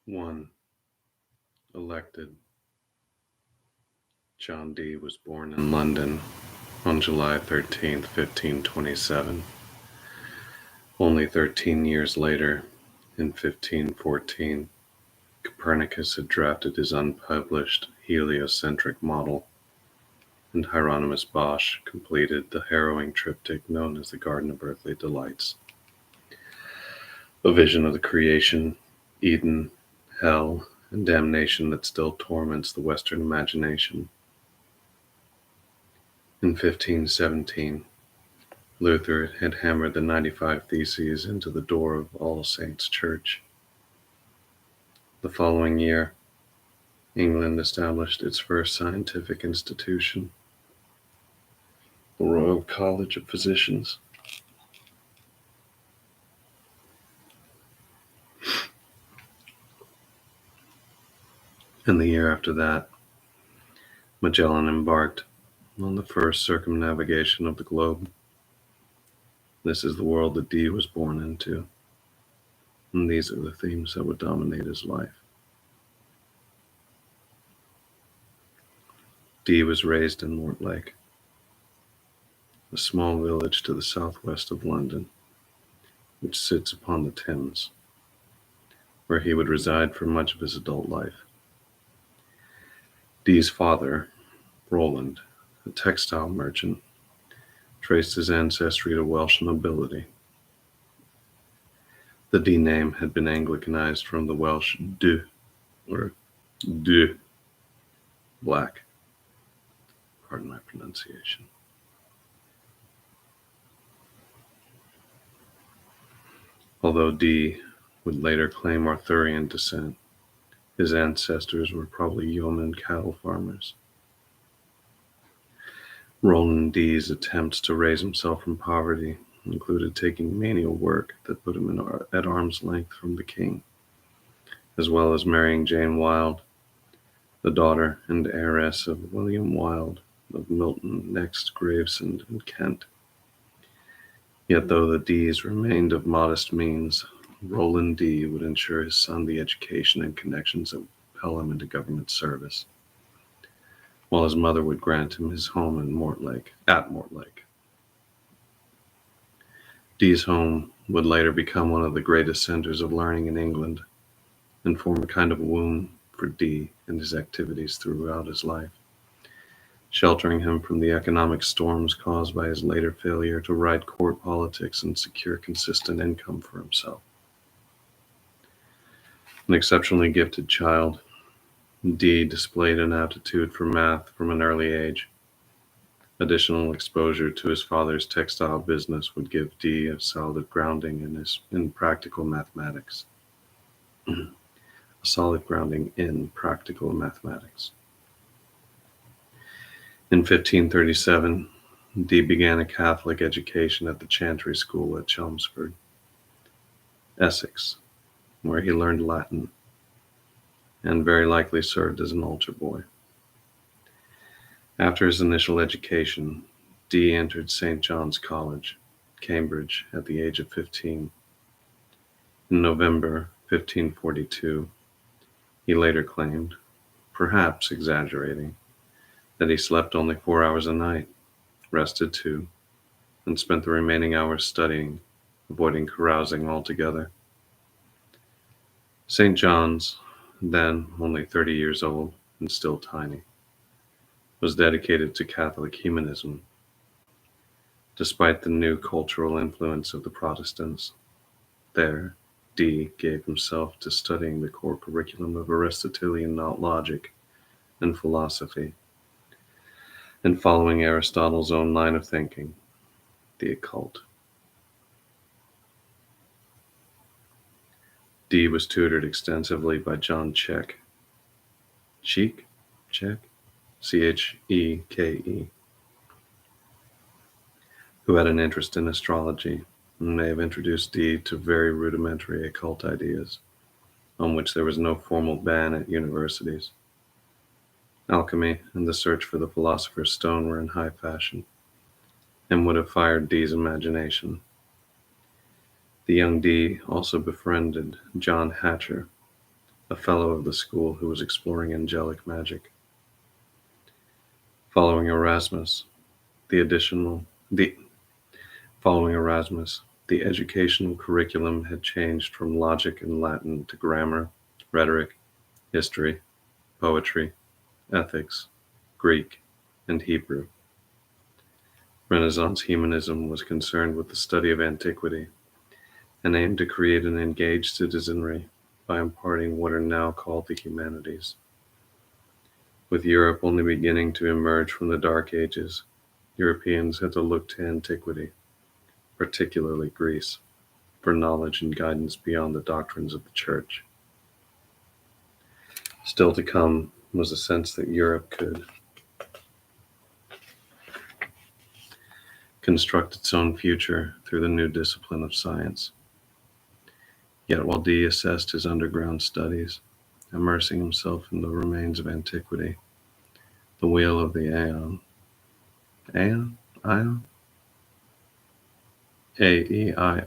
1. Elected. John Dee was born in London on July 13th, 1527. Only 13 years later, in 1514, Copernicus had drafted his unpublished heliocentric model, and Hieronymus Bosch completed the harrowing triptych known as the Garden of Earthly Delights, a vision of the creation, Eden, hell, and damnation that still torments the Western imagination. In 1517, Luther had hammered the 95 Theses into the door of All Saints' Church. The following year, England established its first scientific institution, the Royal College of Physicians. And the year after that, Magellan embarked on the first circumnavigation of the globe. This is the world that Dee was born into, and these are the themes that would dominate his life. Dee was raised in Mortlake, a small village to the southwest of London, which sits upon the Thames, where he would reside for much of his adult life. Dee's father, Roland, a textile merchant, traced his ancestry to Welsh nobility. The Dee name had been Anglicanized from the Welsh du, or du, black. Pardon my pronunciation. Although Dee would later claim Arthurian descent, his ancestors were probably yeoman cattle farmers. Roland Dee's attempts to raise himself from poverty included taking menial work that put him at arm's length from the king, as well as marrying Jane Wilde, the daughter and heiress of William Wilde of Milton next Gravesend in Kent. Yet though the Dees remained of modest means, Roland Dee would ensure his son the education and connections that would propel him into government service, while his mother would grant him his home at Mortlake. Dee's home would later become one of the greatest centers of learning in England and form a kind of womb for Dee and his activities throughout his life, sheltering him from the economic storms caused by his later failure to ride court politics and secure consistent income for himself. An exceptionally gifted child, Dee displayed an aptitude for math from an early age. Additional exposure to his father's textile business would give Dee a solid grounding in practical mathematics. A solid grounding in practical mathematics. In 1537, Dee began a Catholic education at the Chantry School at Chelmsford, Essex, where he learned Latin and very likely served as an altar boy. After his initial education, Dee entered St. John's College, Cambridge, at the age of 15. In November 1542, he later claimed, perhaps exaggerating, that he slept only 4 hours a night, rested 2, and spent the remaining hours studying, avoiding carousing altogether. St. John's, then only 30 years old and still tiny, was dedicated to Catholic humanism. Despite the new cultural influence of the Protestants, there, Dee gave himself to studying the core curriculum of Aristotelian logic and philosophy, and following Aristotle's own line of thinking, the occult. Dee was tutored extensively by John Cheke, Cheke, who had an interest in astrology and may have introduced Dee to very rudimentary occult ideas, on which there was no formal ban at universities. Alchemy and the search for the philosopher's stone were in high fashion, and would have fired Dee's imagination. The young Dee also befriended John Hatcher, a fellow of the school who was exploring angelic magic. Following Erasmus, the additional the Following Erasmus, the educational curriculum had changed from logic and Latin to grammar, rhetoric, history, poetry, ethics, Greek, and Hebrew. Renaissance humanism was concerned with the study of antiquity and aimed to create an engaged citizenry by imparting what are now called the humanities. With Europe only beginning to emerge from the Dark Ages, Europeans had to look to antiquity, particularly Greece, for knowledge and guidance beyond the doctrines of the Church. Still to come was a sense that Europe could construct its own future through the new discipline of science. Yet while Dee assessed his underground studies, immersing himself in the remains of antiquity, the wheel of the Aeon? Ion? A-E-I,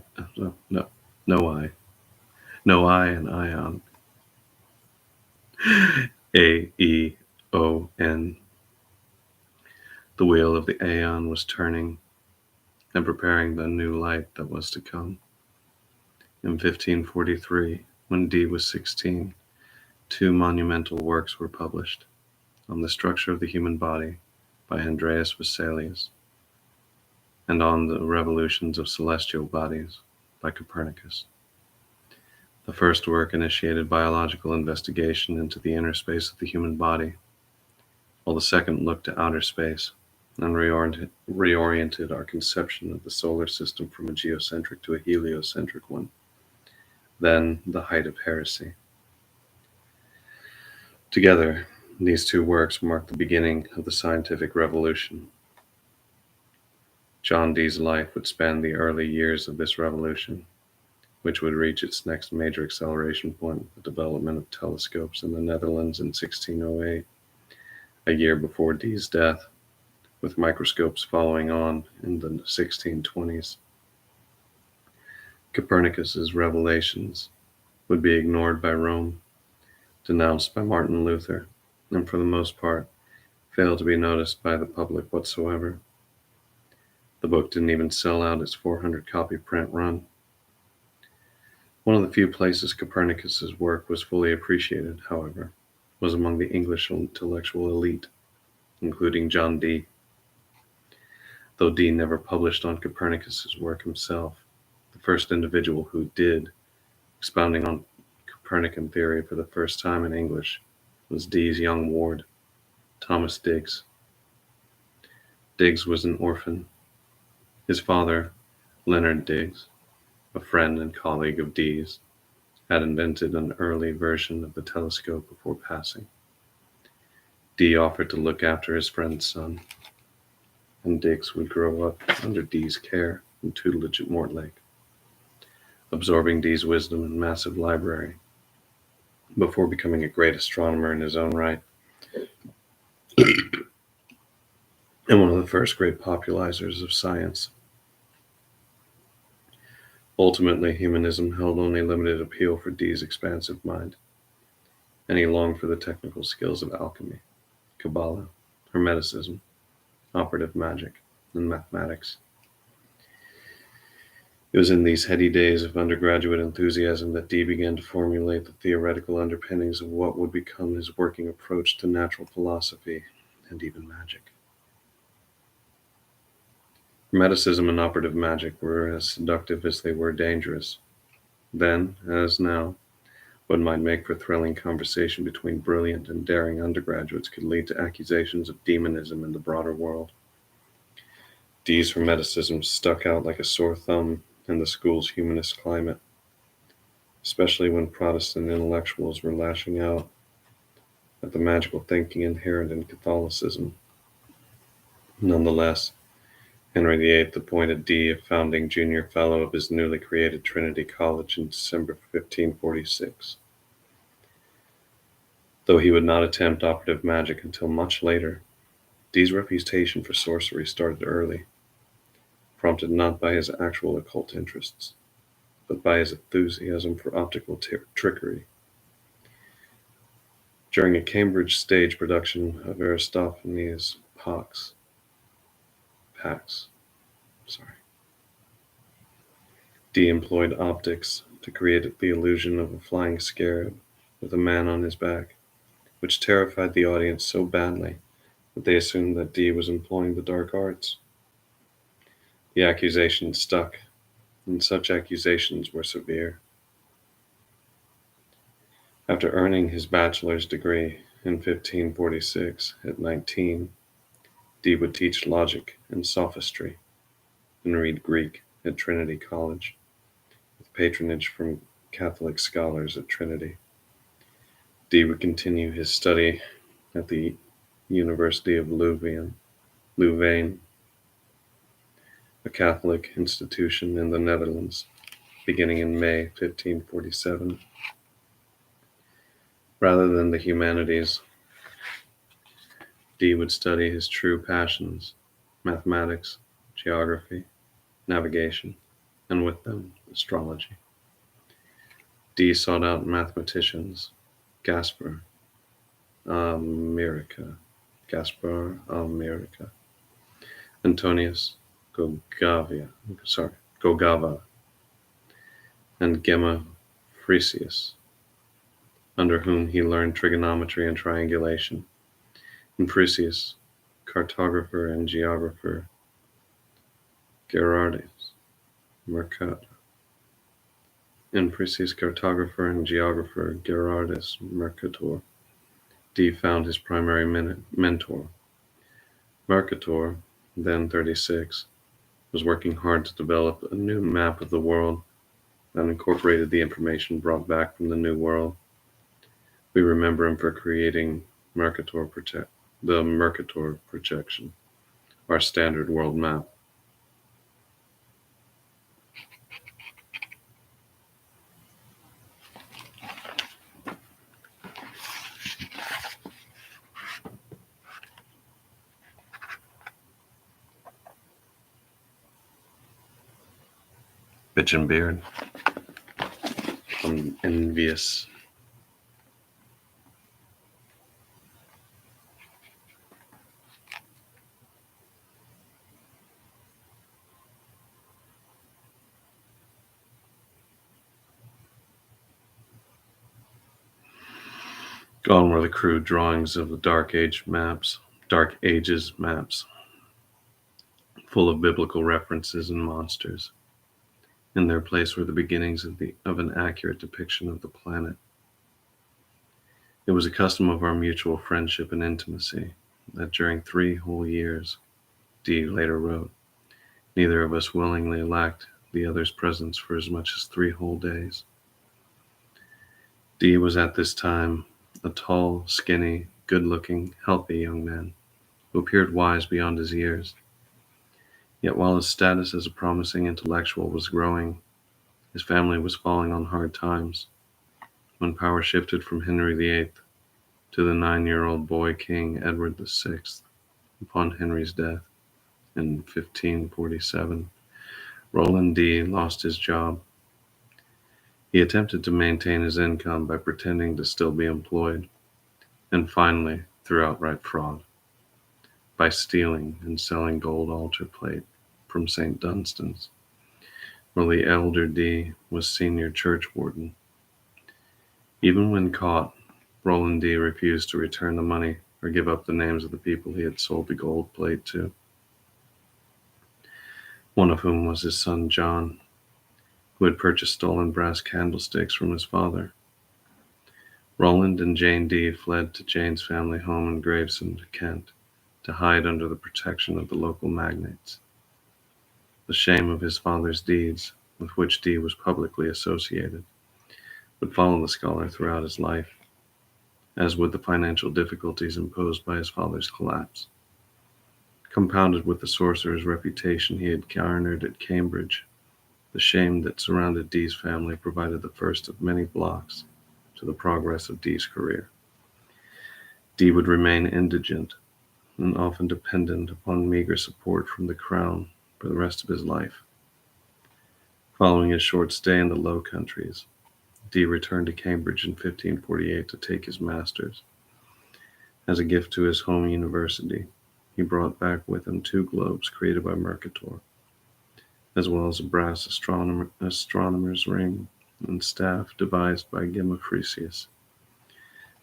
no I. No I and Ion. A-E-O-N. The wheel of the Aeon was turning and preparing the new light that was to come. In 1543, when Dee was 16, two monumental works were published on the structure of the human body by Andreas Vesalius and on the revolutions of celestial bodies by Copernicus. The first work initiated biological investigation into the inner space of the human body, while the second looked to outer space and reoriented our conception of the solar system from a geocentric to a heliocentric one, then the height of heresy. Together, these two works mark the beginning of the scientific revolution. John Dee's life would span the early years of this revolution, which would reach its next major acceleration point, the development of telescopes in the Netherlands in 1608, a year before Dee's death, with microscopes following on in the 1620s. Copernicus's revelations would be ignored by Rome, denounced by Martin Luther, and for the most part, failed to be noticed by the public whatsoever. The book didn't even sell out its 400-copy print run. One of the few places Copernicus's work was fully appreciated, however, was among the English intellectual elite, including John Dee. Though Dee never published on Copernicus's work himself, the first individual who did, expounding on Copernican theory for the first time in English, was Dee's young ward, Thomas Digges. Digges was an orphan. His father, Leonard Digges, a friend and colleague of Dee's, had invented an early version of the telescope before passing. Dee offered to look after his friend's son, and Digges would grow up under Dee's care and tutelage at Mortlake, absorbing Dee's wisdom and massive library, before becoming a great astronomer in his own right, and one of the first great popularizers of science. Ultimately, humanism held only limited appeal for Dee's expansive mind, and he longed for the technical skills of alchemy, Kabbalah, Hermeticism, operative magic, and mathematics. It was in these heady days of undergraduate enthusiasm that Dee began to formulate the theoretical underpinnings of what would become his working approach to natural philosophy and even magic. Hermeticism and operative magic were as seductive as they were dangerous. Then, as now, what might make for thrilling conversation between brilliant and daring undergraduates could lead to accusations of demonism in the broader world. Dee's Hermeticism stuck out like a sore thumb in the school's humanist climate, especially when Protestant intellectuals were lashing out at the magical thinking inherent in Catholicism. Nonetheless, Henry VIII appointed Dee a founding junior fellow of his newly created Trinity College in December 1546. Though he would not attempt operative magic until much later, Dee's reputation for sorcery started early, prompted not by his actual occult interests, but by his enthusiasm for optical trickery. During a Cambridge stage production of Aristophanes' Pax, sorry, Dee employed optics to create the illusion of a flying scarab with a man on his back, which terrified the audience so badly that they assumed that Dee was employing the dark arts. The accusation stuck, and such accusations were severe. After earning his bachelor's degree in 1546 at 19, Dee would teach logic and sophistry and read Greek at Trinity College, with patronage from Catholic scholars at Trinity. Dee would continue his study at the University of Louvain, a Catholic institution in the Netherlands, beginning in May 1547. Rather than the humanities, Dee would study his true passions, mathematics, geography, navigation, and with them, astrology. Dee sought out mathematicians Gaspar America, Antonius Gogava, and Gemma Frisius, under whom he learned trigonometry and triangulation. And Frisius, cartographer and geographer Gerardus Mercator. Dee found his primary mentor. Mercator, then 36, was working hard to develop a new map of the world that incorporated the information brought back from the New World. We remember him for creating the Mercator projection, our standard world map. Bitch and Beard. I'm envious. Gone were the crude drawings of the Dark Ages maps, full of biblical references and monsters. In their place were the beginnings of an accurate depiction of the planet. It was a custom of our mutual friendship and intimacy that during 3 whole years, Dee later wrote, neither of us willingly lacked the other's presence for as much as 3 whole days. Dee was at this time a tall, skinny, good-looking, healthy young man who appeared wise beyond his years. Yet while his status as a promising intellectual was growing, his family was falling on hard times when power shifted from Henry VIII to the 9-year-old boy King Edward VI upon Henry's death in 1547. Roland Dee lost his job. He attempted to maintain his income by pretending to still be employed, and finally through outright fraud, by stealing and selling gold altar plate from St. Dunstan's, where the elder Dee was senior church warden. Even when caught, Roland Dee refused to return the money or give up the names of the people he had sold the gold plate to, one of whom was his son John, who had purchased stolen brass candlesticks from his father. Roland and Jane Dee fled to Jane's family home in Gravesend, Kent, to hide under the protection of the local magnates. The shame of his father's deeds, with which Dee was publicly associated, would follow the scholar throughout his life, as would the financial difficulties imposed by his father's collapse. Compounded with the sorcerer's reputation he had garnered at Cambridge, the shame that surrounded Dee's family provided the first of many blocks to the progress of Dee's career. Dee would remain indigent and often dependent upon meager support from the crown for the rest of his life. Following his short stay in the Low Countries, Dee returned to Cambridge in 1548 to take his master's, As a gift to his home university, he brought back with him 2 globes created by Mercator, as well as a brass astronomer's ring and staff devised by Geoffrisius.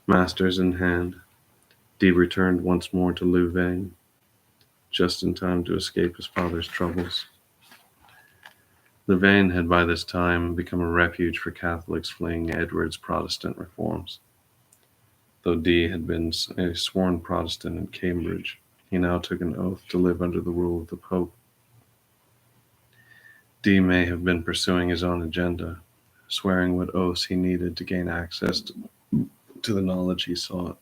Masters in hand, Dee returned once more to Louvain, just in time to escape his father's troubles. Louvain had by this time become a refuge for Catholics fleeing Edward's Protestant reforms. Though Dee had been a sworn Protestant at Cambridge, he now took an oath to live under the rule of the Pope. Dee may have been pursuing his own agenda, swearing what oaths he needed to gain access to the knowledge he sought.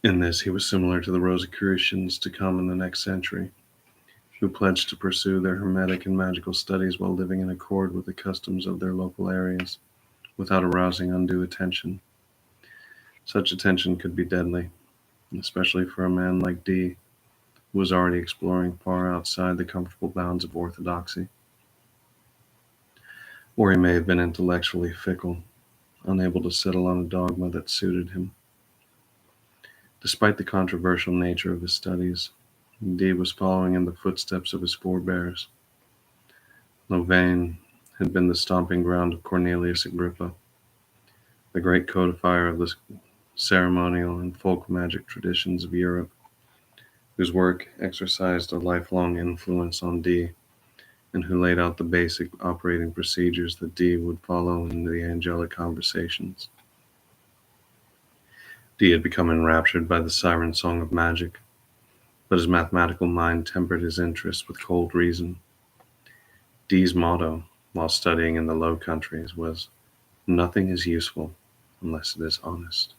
In this, he was similar to the Rosicrucians to come in the next century, who pledged to pursue their hermetic and magical studies while living in accord with the customs of their local areas, without arousing undue attention. Such attention could be deadly, especially for a man like Dee, who was already exploring far outside the comfortable bounds of orthodoxy. Or he may have been intellectually fickle, unable to settle on a dogma that suited him. Despite the controversial nature of his studies, Dee was following in the footsteps of his forebears. Louvain had been the stomping ground of Cornelius Agrippa, the great codifier of the ceremonial and folk magic traditions of Europe, whose work exercised a lifelong influence on Dee, and who laid out the basic operating procedures that Dee would follow in the angelic conversations. Dee had become enraptured by the siren song of magic, but his mathematical mind tempered his interest with cold reason. Dee's motto, while studying in the Low Countries, was, "Nothing is useful unless it is honest."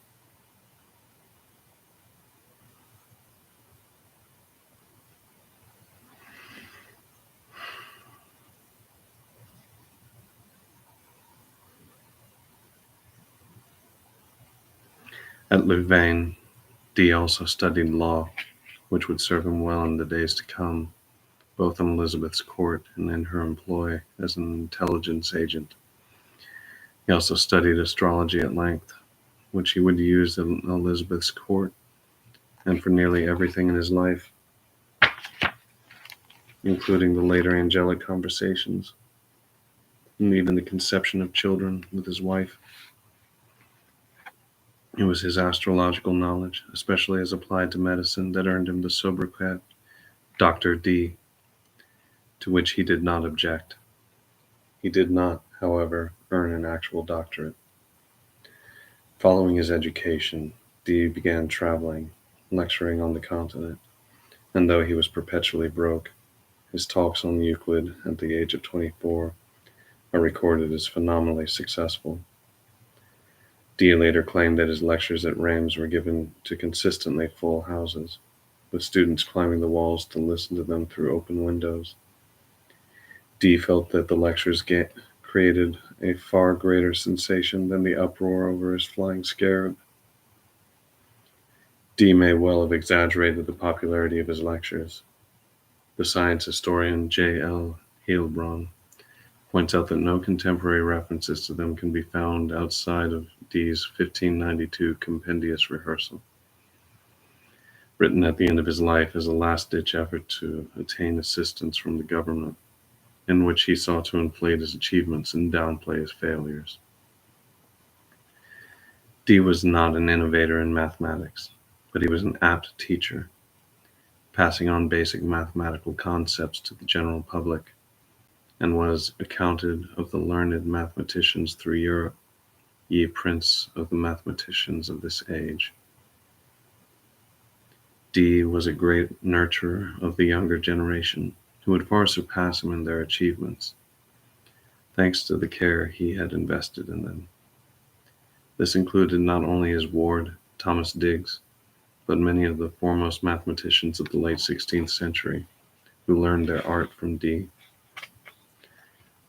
At Louvain, Dee also studied law, which would serve him well in the days to come, both in Elizabeth's court and in her employ as an intelligence agent. He also studied astrology at length, which he would use in Elizabeth's court and for nearly everything in his life, including the later angelic conversations, and even the conception of children with his wife. It was his astrological knowledge, especially as applied to medicine, that earned him the sobriquet Dr. Dee, to which he did not object. He did not, however, earn an actual doctorate. Following his education, Dee began traveling, lecturing on the continent, and though he was perpetually broke, his talks on Euclid at the age of 24 are recorded as phenomenally successful. Dee later claimed that his lectures at Reims were given to consistently full houses, with students climbing the walls to listen to them through open windows. Dee felt that the lectures created a far greater sensation than the uproar over his flying scarab. Dee may well have exaggerated the popularity of his lectures. The science historian J. L. Heilbronn points out that no contemporary references to them can be found outside of Dee's 1592 Compendious Rehearsal, written at the end of his life as a last-ditch effort to attain assistance from the government, in which he sought to inflate his achievements and downplay his failures. Dee was not an innovator in mathematics, but he was an apt teacher, passing on basic mathematical concepts to the general public, and was accounted of the learned mathematicians through Europe, ye prince of the mathematicians of this age. Dee was a great nurturer of the younger generation, who would far surpass him in their achievements, thanks to the care he had invested in them. This included not only his ward, Thomas Digges, but many of the foremost mathematicians of the late 16th century, who learned their art from Dee.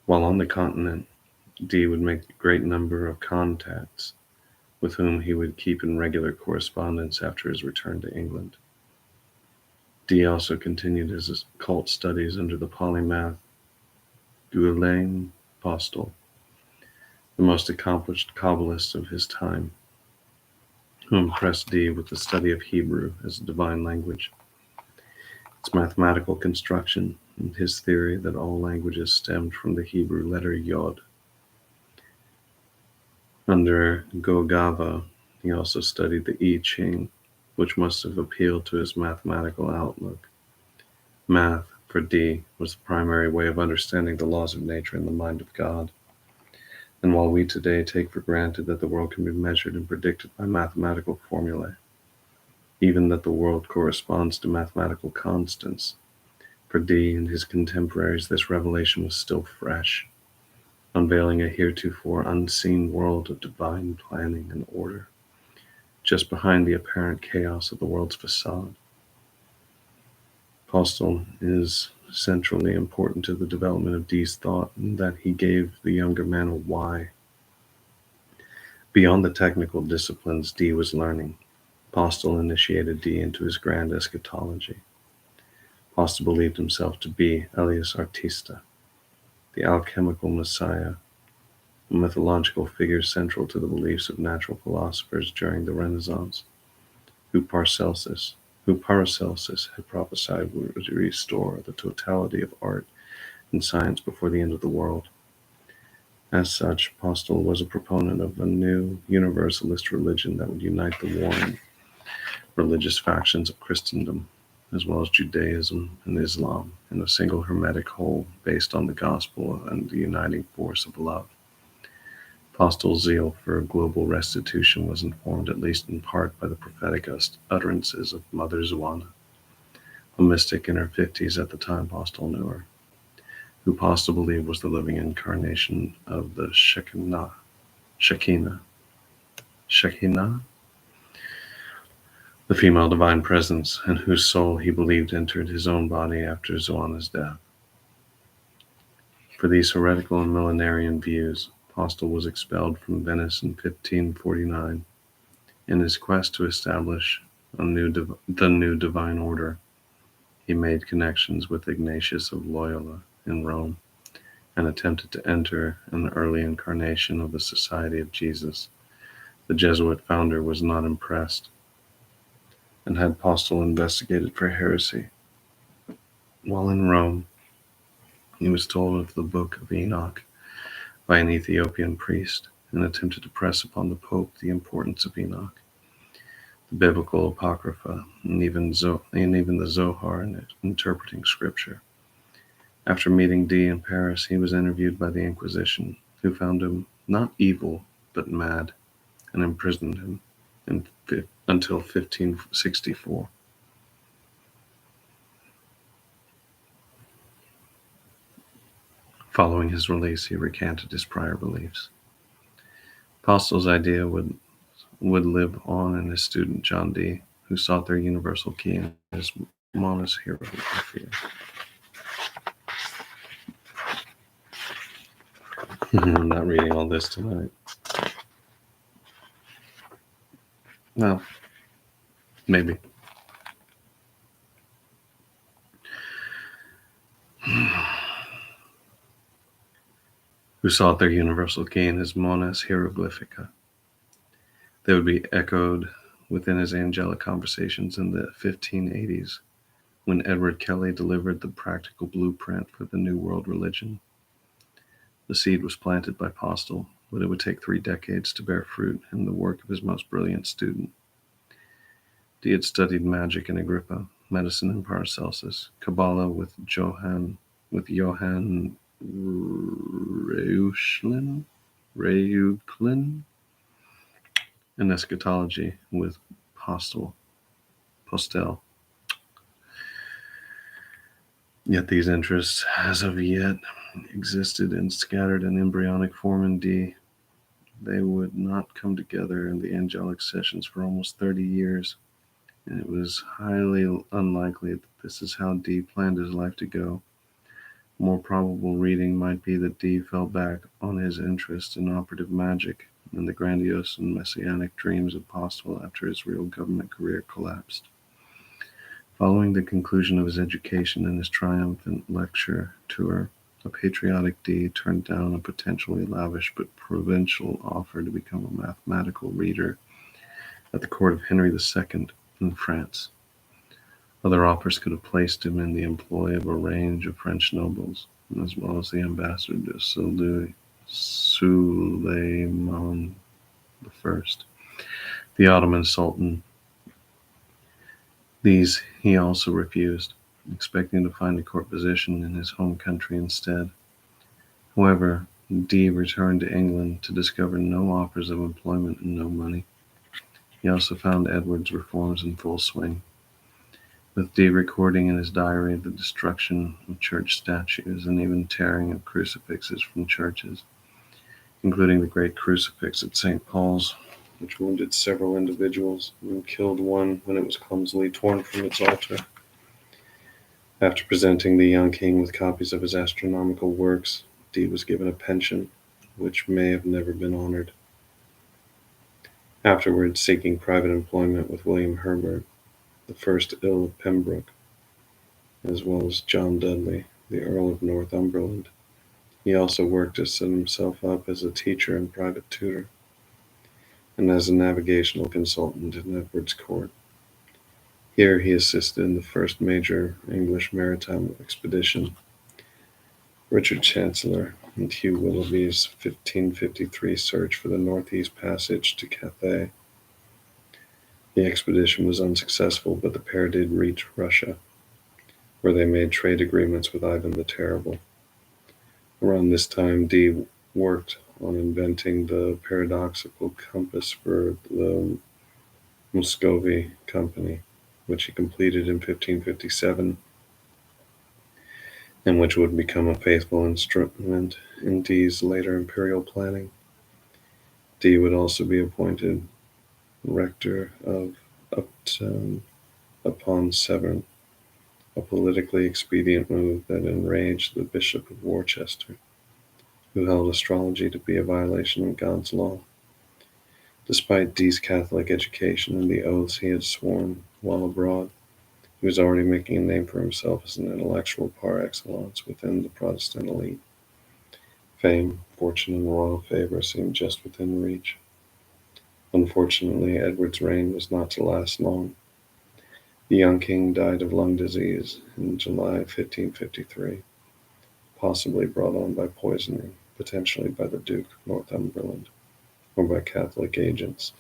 While on the continent, Dee would make a great number of contacts, with whom he would keep in regular correspondence after his return to England. Dee also continued his occult studies under the polymath Guillaume Postel, the most accomplished Kabbalist of his time, who impressed Dee with the study of Hebrew as a divine language, its mathematical construction, and his theory that all languages stemmed from the Hebrew letter Yod. Under Gogava, he also studied the I Ching, which must have appealed to his mathematical outlook. Math, for Dee, was the primary way of understanding the laws of nature and the mind of God. And while we today take for granted that the world can be measured and predicted by mathematical formulae, even that the world corresponds to mathematical constants, for Dee and his contemporaries this revelation was still fresh, unveiling a heretofore unseen world of divine planning and order, just behind the apparent chaos of the world's facade. Postel is centrally important to the development of Dee's thought in that he gave the younger man a why. Beyond the technical disciplines Dee was learning, Postel initiated Dee into his grand eschatology. Postel believed himself to be Elias Artista, the alchemical messiah, a mythological figure central to the beliefs of natural philosophers during the Renaissance, who Paracelsus had prophesied would restore the totality of art and science before the end of the world. As such, Postel was a proponent of a new universalist religion that would unite the warring religious factions of Christendom, as well as Judaism and Islam, in a single hermetic whole based on the gospel and the uniting force of love. Postel's zeal for global restitution was informed at least in part by the prophetic utterances of Mother Zwana, a mystic in her 50s at the time Postel knew her, who Postel believed was the living incarnation of the Shekinah, the female divine presence, and whose soul he believed entered his own body after Zwana's death. For these heretical and millenarian views, Postel was expelled from Venice in 1549. In his quest to establish the new divine order, he made connections with Ignatius of Loyola in Rome and attempted to enter an early incarnation of the Society of Jesus. The Jesuit founder was not impressed and had Postel investigated for heresy. While in Rome, he was told of the Book of Enoch by an Ethiopian priest and attempted to press upon the Pope the importance of Enoch, the biblical Apocrypha, and even the Zohar in interpreting Scripture. After meeting Dee in Paris, he was interviewed by the Inquisition, who found him not evil but mad, and imprisoned him until 1564. Following his release, he recanted his prior beliefs. Postel's idea would live on in his student John Dee, who sought their universal key in his Mons Hierographia. I'm not reading all this tonight. Well, maybe. Who sought their universal key in his Mons Hieroglyphica. They would be echoed within his angelic conversations in the 1580s, when Edward Kelly delivered the practical blueprint for the New World religion. The seed was planted by Postel, but it would take 3 decades to bear fruit in the work of his most brilliant student. He had studied magic in Agrippa, medicine in Paracelsus, Kabbalah with Johann Reuchlin, and eschatology with Postel. Yet these interests, as of yet, existed in scattered and embryonic form in Dee. They would not come together in the angelic sessions for almost 30 years, and it was highly unlikely that this is how Dee planned his life to go. A more probable reading might be that Dee fell back on his interest in operative magic and the grandiose and messianic dreams of Postel after his real government career collapsed. Following the conclusion of his education and his triumphant lecture tour a patriotic Dee turned down a potentially lavish but provincial offer to become a mathematical reader at the court of Henry II in France. Other offers could have placed him in the employ of a range of French nobles, as well as the ambassador de Suleiman I, the Ottoman Sultan. These he also refused, expecting to find a court position in his home country instead. However, Dee returned to England to discover no offers of employment and no money. He also found Edward's reforms in full swing, with Dee recording in his diary the destruction of church statues and even tearing of crucifixes from churches, including the great crucifix at St. Paul's, which wounded several individuals and killed one when it was clumsily torn from its altar. After presenting the young king with copies of his astronomical works, Dee was given a pension, which may have never been honored. Afterwards, seeking private employment with William Herbert, the first Earl of Pembroke, as well as John Dudley, the Earl of Northumberland, he also worked to set himself up as a teacher and private tutor, and as a navigational consultant in Edward's court. Here he assisted in the first major English maritime expedition, Richard Chancellor and Hugh Willoughby's 1553 search for the Northeast Passage to Cathay. The expedition was unsuccessful, but the pair did reach Russia, where they made trade agreements with Ivan the Terrible. Around this time, Dee worked on inventing the paradoxical compass for the Muscovy Company, which he completed in 1557, and which would become a faithful instrument in Dee's later imperial planning. Dee would also be appointed rector of Upton upon Severn, a politically expedient move that enraged the Bishop of Worcester, who held astrology to be a violation of God's law. Despite Dee's Catholic education and the oaths he had sworn while abroad, he was already making a name for himself as an intellectual par excellence within the Protestant elite. Fame, fortune, and royal favor seemed just within reach. Unfortunately, Edward's reign was not to last long. The young king died of lung disease in July 1553, possibly brought on by poisoning, potentially by the Duke of Northumberland, or by Catholic agents,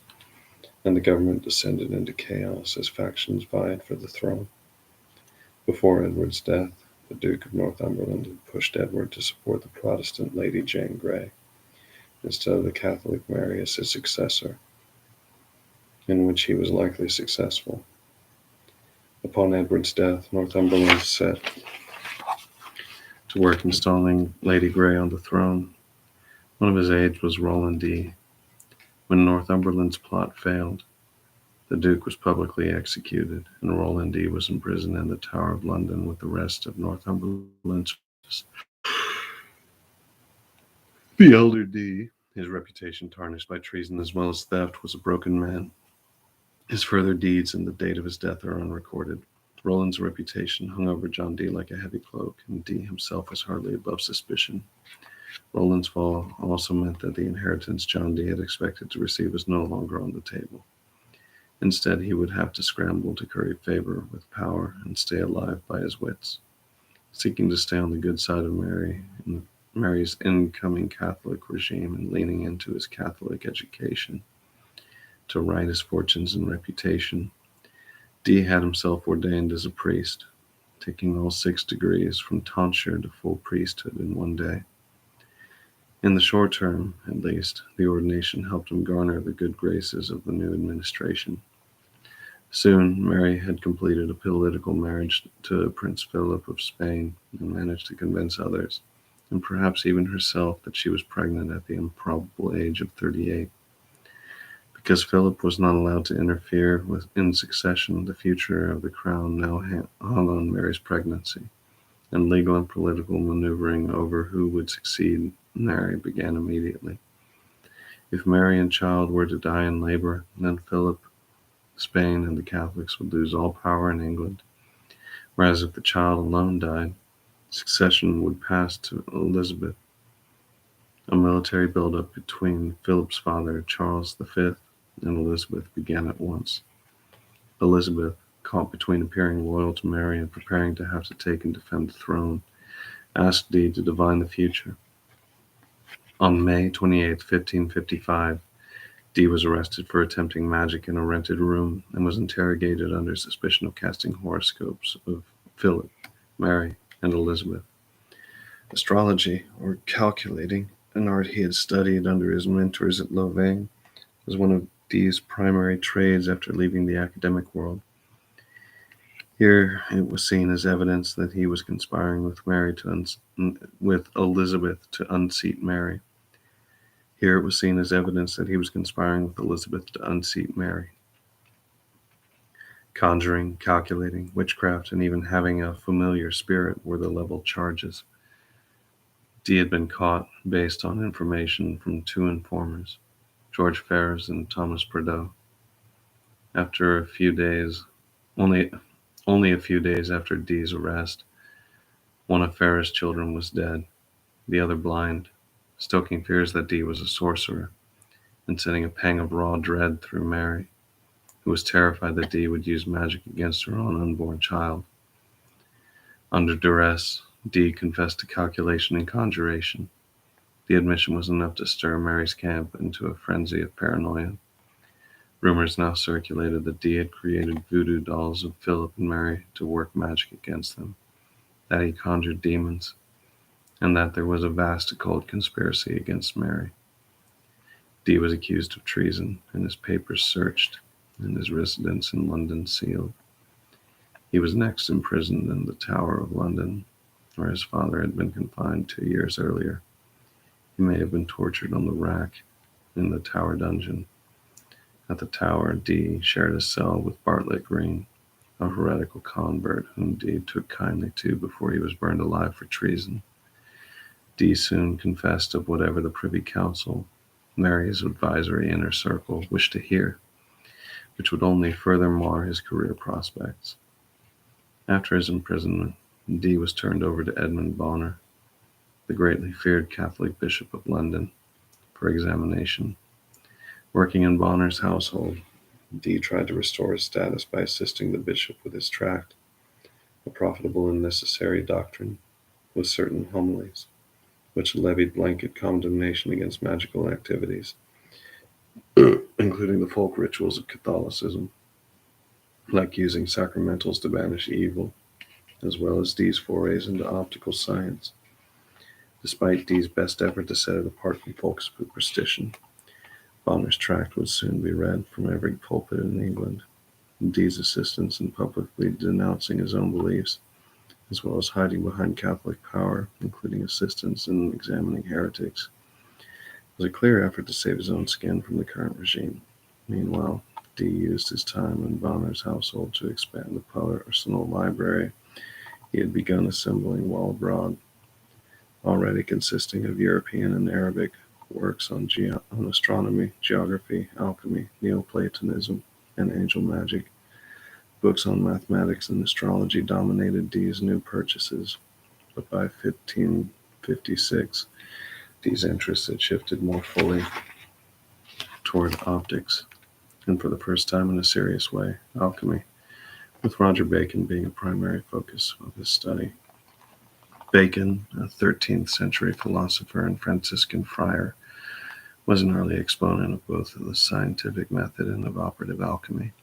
and the government descended into chaos as factions vied for the throne. Before Edward's death, the Duke of Northumberland had pushed Edward to support the Protestant Lady Jane Grey, instead of the Catholic Mary as his successor, in which he was likely successful. Upon Edward's death, Northumberland set to work installing Lady Grey on the throne. One of his aides was Roland Dee. When Northumberland's plot failed, the Duke was publicly executed, and Roland Dee was imprisoned in the Tower of London with the rest of Northumberland's. The elder Dee, his reputation tarnished by treason as well as theft, was a broken man. His further deeds and the date of his death are unrecorded. Roland's reputation hung over John Dee like a heavy cloak, and Dee himself was hardly above suspicion. Roland's fall also meant that the inheritance John Dee had expected to receive was no longer on the table. Instead, he would have to scramble to curry favor with power and stay alive by his wits, seeking to stay on the good side of Mary's incoming Catholic regime and leaning into his Catholic education to right his fortunes and reputation. Dee had himself ordained as a priest, taking all 6 degrees from tonsure to full priesthood in one day. In the short term, at least, the ordination helped him garner the good graces of the new administration. Soon, Mary had completed a political marriage to Prince Philip of Spain and managed to convince others, and perhaps even herself, that she was pregnant at the improbable age of 38. Because Philip was not allowed to interfere in succession, the future of the crown now hung on Mary's pregnancy, and legal and political maneuvering over who would succeed Mary began immediately. If Mary and child were to die in labor, then Philip, Spain, and the Catholics would lose all power in England, whereas if the child alone died, Succession would pass to Elizabeth. A military buildup between Philip's father, Charles V, and Elizabeth began at once. Elizabeth, caught between appearing loyal to Mary and preparing to have to take and defend the throne, asked Dee to divine the future. On May 28, 1555, Dee was arrested for attempting magic in a rented room and was interrogated under suspicion of casting horoscopes of Philip, Mary, and Elizabeth. Astrology, or calculating, an art he had studied under his mentors at Louvain, was one of Dee's primary trades after leaving the academic world. Here it was seen as evidence that he was conspiring with Elizabeth to unseat Mary. Here it was seen as evidence that he was conspiring with Elizabeth to unseat Mary. Conjuring, calculating, witchcraft, and even having a familiar spirit were the level charges. Dee had been caught based on information from two informers, George Ferrers and Thomas Prideaux. After a few days, only a few days after Dee's arrest, one of Ferrers' children was dead, the other blind, stoking fears that Dee was a sorcerer, and sending a pang of raw dread through Mary, who was terrified that Dee would use magic against her own unborn child. Under duress, Dee confessed to calculation and conjuration. The admission was enough to stir Mary's camp into a frenzy of paranoia. Rumors now circulated that Dee had created voodoo dolls of Philip and Mary to work magic against them, that he conjured demons, and that there was a vast occult conspiracy against Mary. Dee was accused of treason, and his papers searched, and his residence in London sealed. He was next imprisoned in the Tower of London, where his father had been confined 2 years earlier. He may have been tortured on the rack in the Tower dungeon. At the Tower, Dee shared a cell with Bartlett Green, a heretical convert whom Dee took kindly to before he was burned alive for treason. Dee soon confessed of whatever the Privy Council, Mary's advisory inner circle, wished to hear, which would only further mar his career prospects. After his imprisonment, Dee was turned over to Edmund Bonner, the greatly feared Catholic Bishop of London, for examination. Working in Bonner's household, Dee tried to restore his status by assisting the bishop with his tract, a profitable and necessary doctrine, with certain homilies, which levied blanket condemnation against magical activities, including the folk rituals of Catholicism, like using sacramentals to banish evil, as well as Dee's forays into optical science. Despite Dee's best effort to set it apart from folk superstition, Bonner's tract would soon be read from every pulpit in England. Dee's assistance in publicly denouncing his own beliefs, as well as hiding behind Catholic power, including assistance in examining heretics, was a clear effort to save his own skin from the current regime. Meanwhile, Dee used his time in Bonner's household to expand the personal library he had begun assembling while abroad, already consisting of European and Arabic works on astronomy, geography, alchemy, Neoplatonism, and angel magic. Books on mathematics and astrology dominated Dee's new purchases, but by 1556, Dee's interests had shifted more fully toward optics, and for the first time in a serious way, alchemy, with Roger Bacon being a primary focus of his study. Bacon, a 13th century philosopher and Franciscan friar, was an early exponent of both the scientific method and of operative alchemy.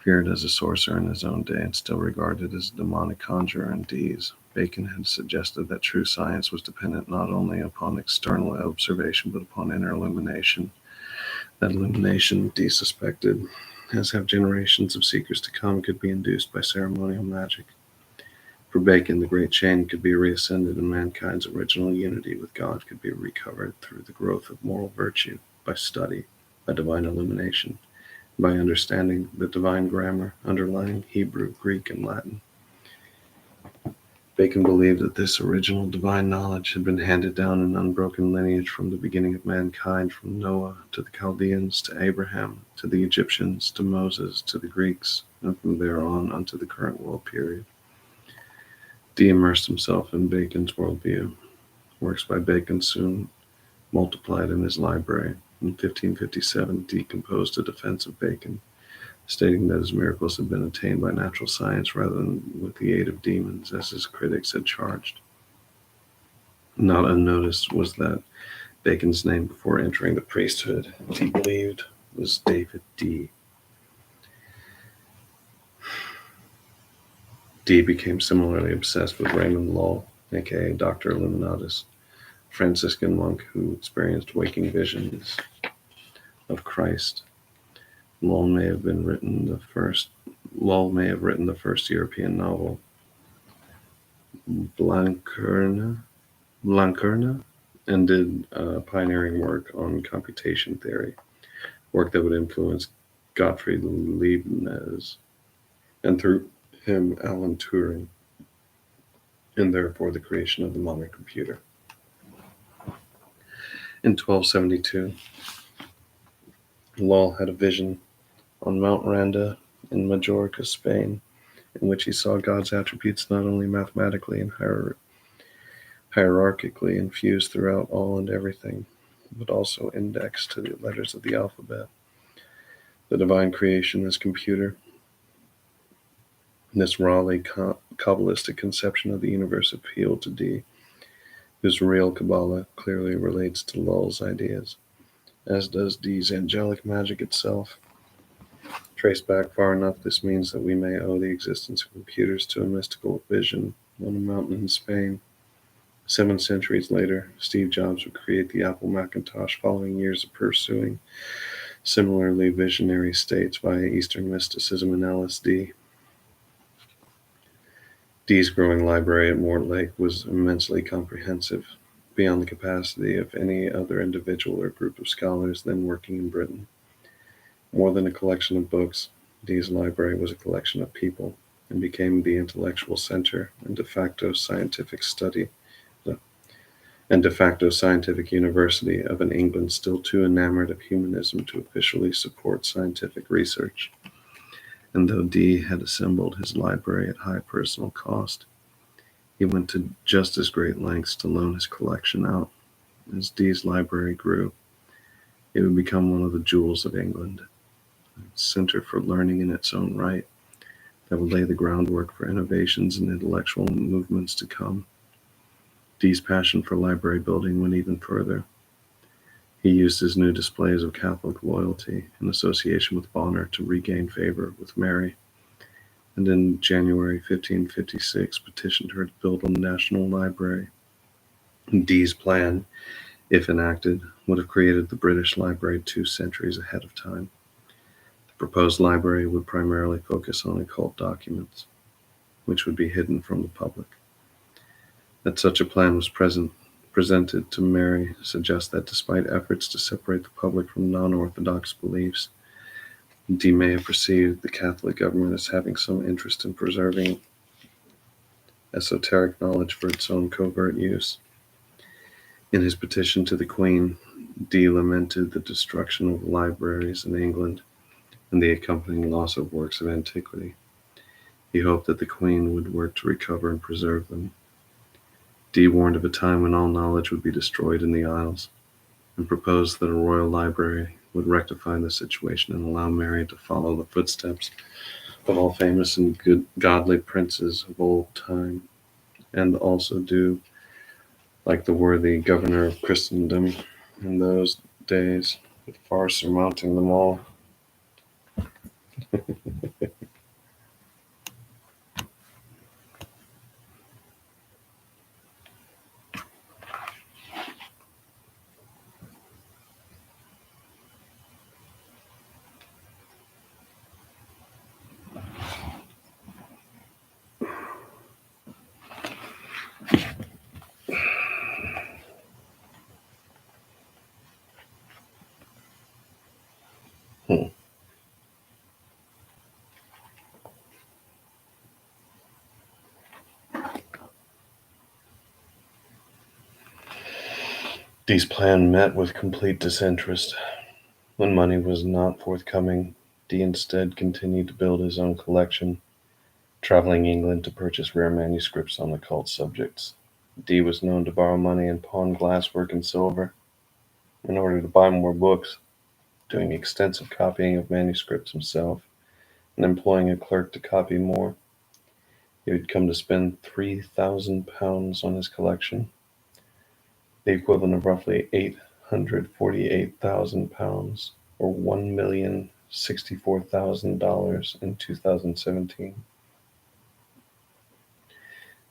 Feared as a sorcerer in his own day and still regarded as a demonic conjurer in Dee's, Bacon had suggested that true science was dependent not only upon external observation but upon inner illumination. That illumination, Dee suspected, as have generations of seekers to come, could be induced by ceremonial magic. For Bacon, the great chain could be reascended and mankind's original unity with God could be recovered through the growth of moral virtue, by study, by divine illumination, by understanding the divine grammar underlying Hebrew, Greek, and Latin. Bacon believed that this original divine knowledge had been handed down in unbroken lineage from the beginning of mankind, from Noah to the Chaldeans to Abraham, to the Egyptians, to Moses, to the Greeks, and from there on unto the current world period. Dee immersed himself in Bacon's worldview. Works by Bacon soon multiplied in his library. In 1557, Dee composed a defense of Bacon, stating that his miracles had been attained by natural science rather than with the aid of demons, as his critics had charged. Not unnoticed was that Bacon's name before entering the priesthood, Dee believed, was David Dee. Dee became similarly obsessed with Raymond Lull, aka Dr. Illuminatus, a Franciscan monk who experienced waking visions of Christ. Lull may have written the first European novel, Blanquerna, and did pioneering work on computation theory, work that would influence Gottfried Leibniz, and through him Alan Turing, and therefore the creation of the modern computer. In 1272, Lull had a vision on Mount Randa in Majorca, Spain, in which he saw God's attributes not only mathematically and hierarchically infused throughout all and everything, but also indexed to the letters of the alphabet. The divine creation as computer. This rawly Kabbalistic conception of the universe appealed to Dee, whose real Kabbalah clearly relates to Lull's ideas, as does Dee's angelic magic itself. Traced back far enough, this means that we may owe the existence of computers to a mystical vision on a mountain in Spain. 7 centuries later, Steve Jobs would create the Apple Macintosh following years of pursuing similarly visionary states via Eastern mysticism and LSD. Dee's growing library at Mortlake was immensely comprehensive, beyond the capacity of any other individual or group of scholars then working in Britain. More than a collection of books, Dee's library was a collection of people, and became the intellectual center and de facto scientific university of an England still too enamored of humanism to officially support scientific research. And though Dee had assembled his library at high personal cost, he went to just as great lengths to loan his collection out. As Dee's library grew, it would become one of the jewels of England, a center for learning in its own right that would lay the groundwork for innovations and intellectual movements to come. Dee's passion for library building went even further. He used his new displays of Catholic loyalty in association with Bonner to regain favor with Mary, and in January 1556 petitioned her to build a national library. Dee's plan, if enacted, would have created the British Library 2 centuries ahead of time. The proposed library would primarily focus on occult documents, which would be hidden from the public. That such a plan was presented to Mary suggests that despite efforts to separate the public from non-orthodox beliefs, Dee may have perceived the Catholic government as having some interest in preserving esoteric knowledge for its own covert use. In his petition to the Queen, Dee lamented the destruction of libraries in England and the accompanying loss of works of antiquity. He hoped that the Queen would work to recover and preserve them. Dee warned of a time when all knowledge would be destroyed in the Isles, and proposed that a royal library would rectify the situation and allow Mary to follow the footsteps of all famous and godly princes of old time, and also do like the worthy governor of Christendom in those days, but far surmounting them all. Dee's plan met with complete disinterest. When money was not forthcoming, Dee instead continued to build his own collection, traveling England to purchase rare manuscripts on occult subjects. Dee was known to borrow money and pawn glasswork and silver in order to buy more books, doing extensive copying of manuscripts himself and employing a clerk to copy more. He would come to spend £3,000 on his collection, the equivalent of roughly £848,000 or $1,064,000 in 2017.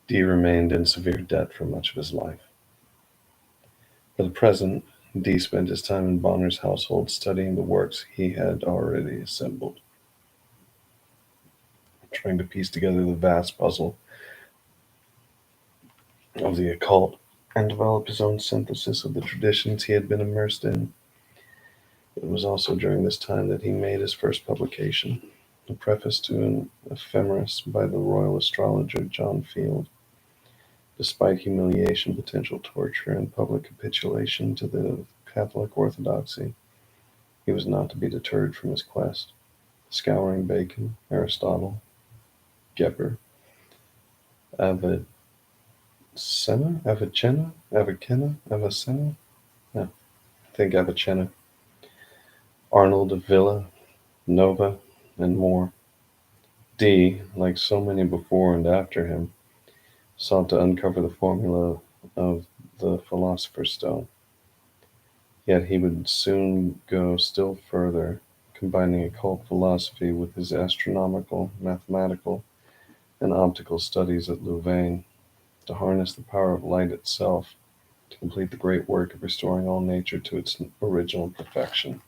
Dee remained in severe debt for much of his life. For the present, Dee spent his time in Bonner's household studying the works he had already assembled, trying to piece together the vast puzzle of the occult and develop his own synthesis of the traditions he had been immersed in. It was also during this time that he made his first publication, a preface to an ephemeris by the royal astrologer John Field. Despite humiliation, potential torture, and public capitulation to the Catholic orthodoxy, he was not to be deterred from his quest. Scouring Bacon, Aristotle, Geber, Avicenna, Avicenna? No, I think Avicenna, Arnold of Villanova, and more. Dee, like so many before and after him, sought to uncover the formula of the Philosopher's Stone. Yet he would soon go still further, combining occult philosophy with his astronomical, mathematical, and optical studies at Louvain, to harness the power of light itself to complete the great work of restoring all nature to its original perfection.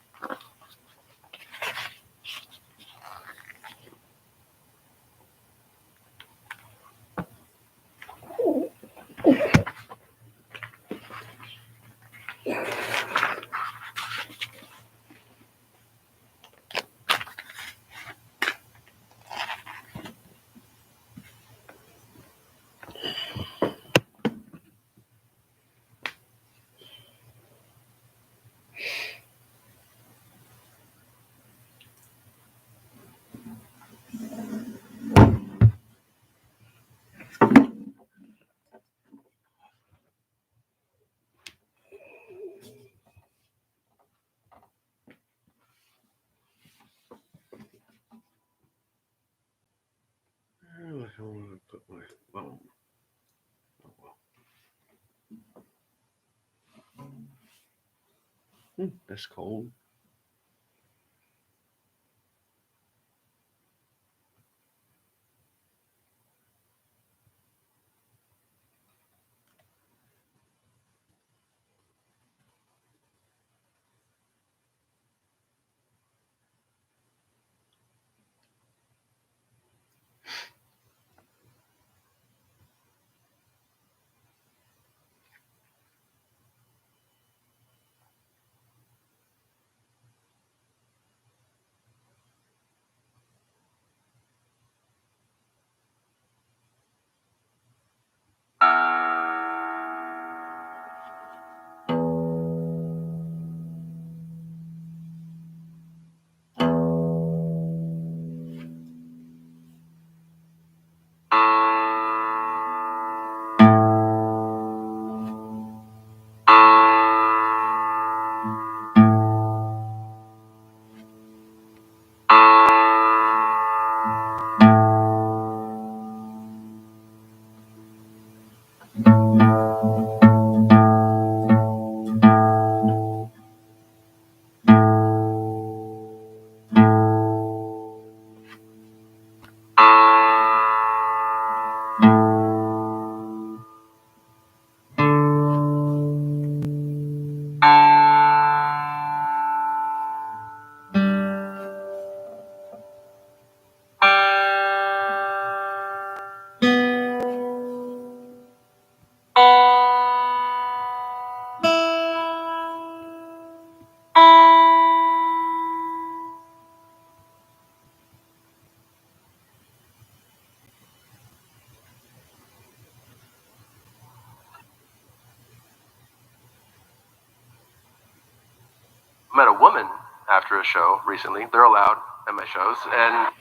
Where the hell did I put my phone? Oh well. That's cold. Met a woman after a show recently. They're allowed at my shows, and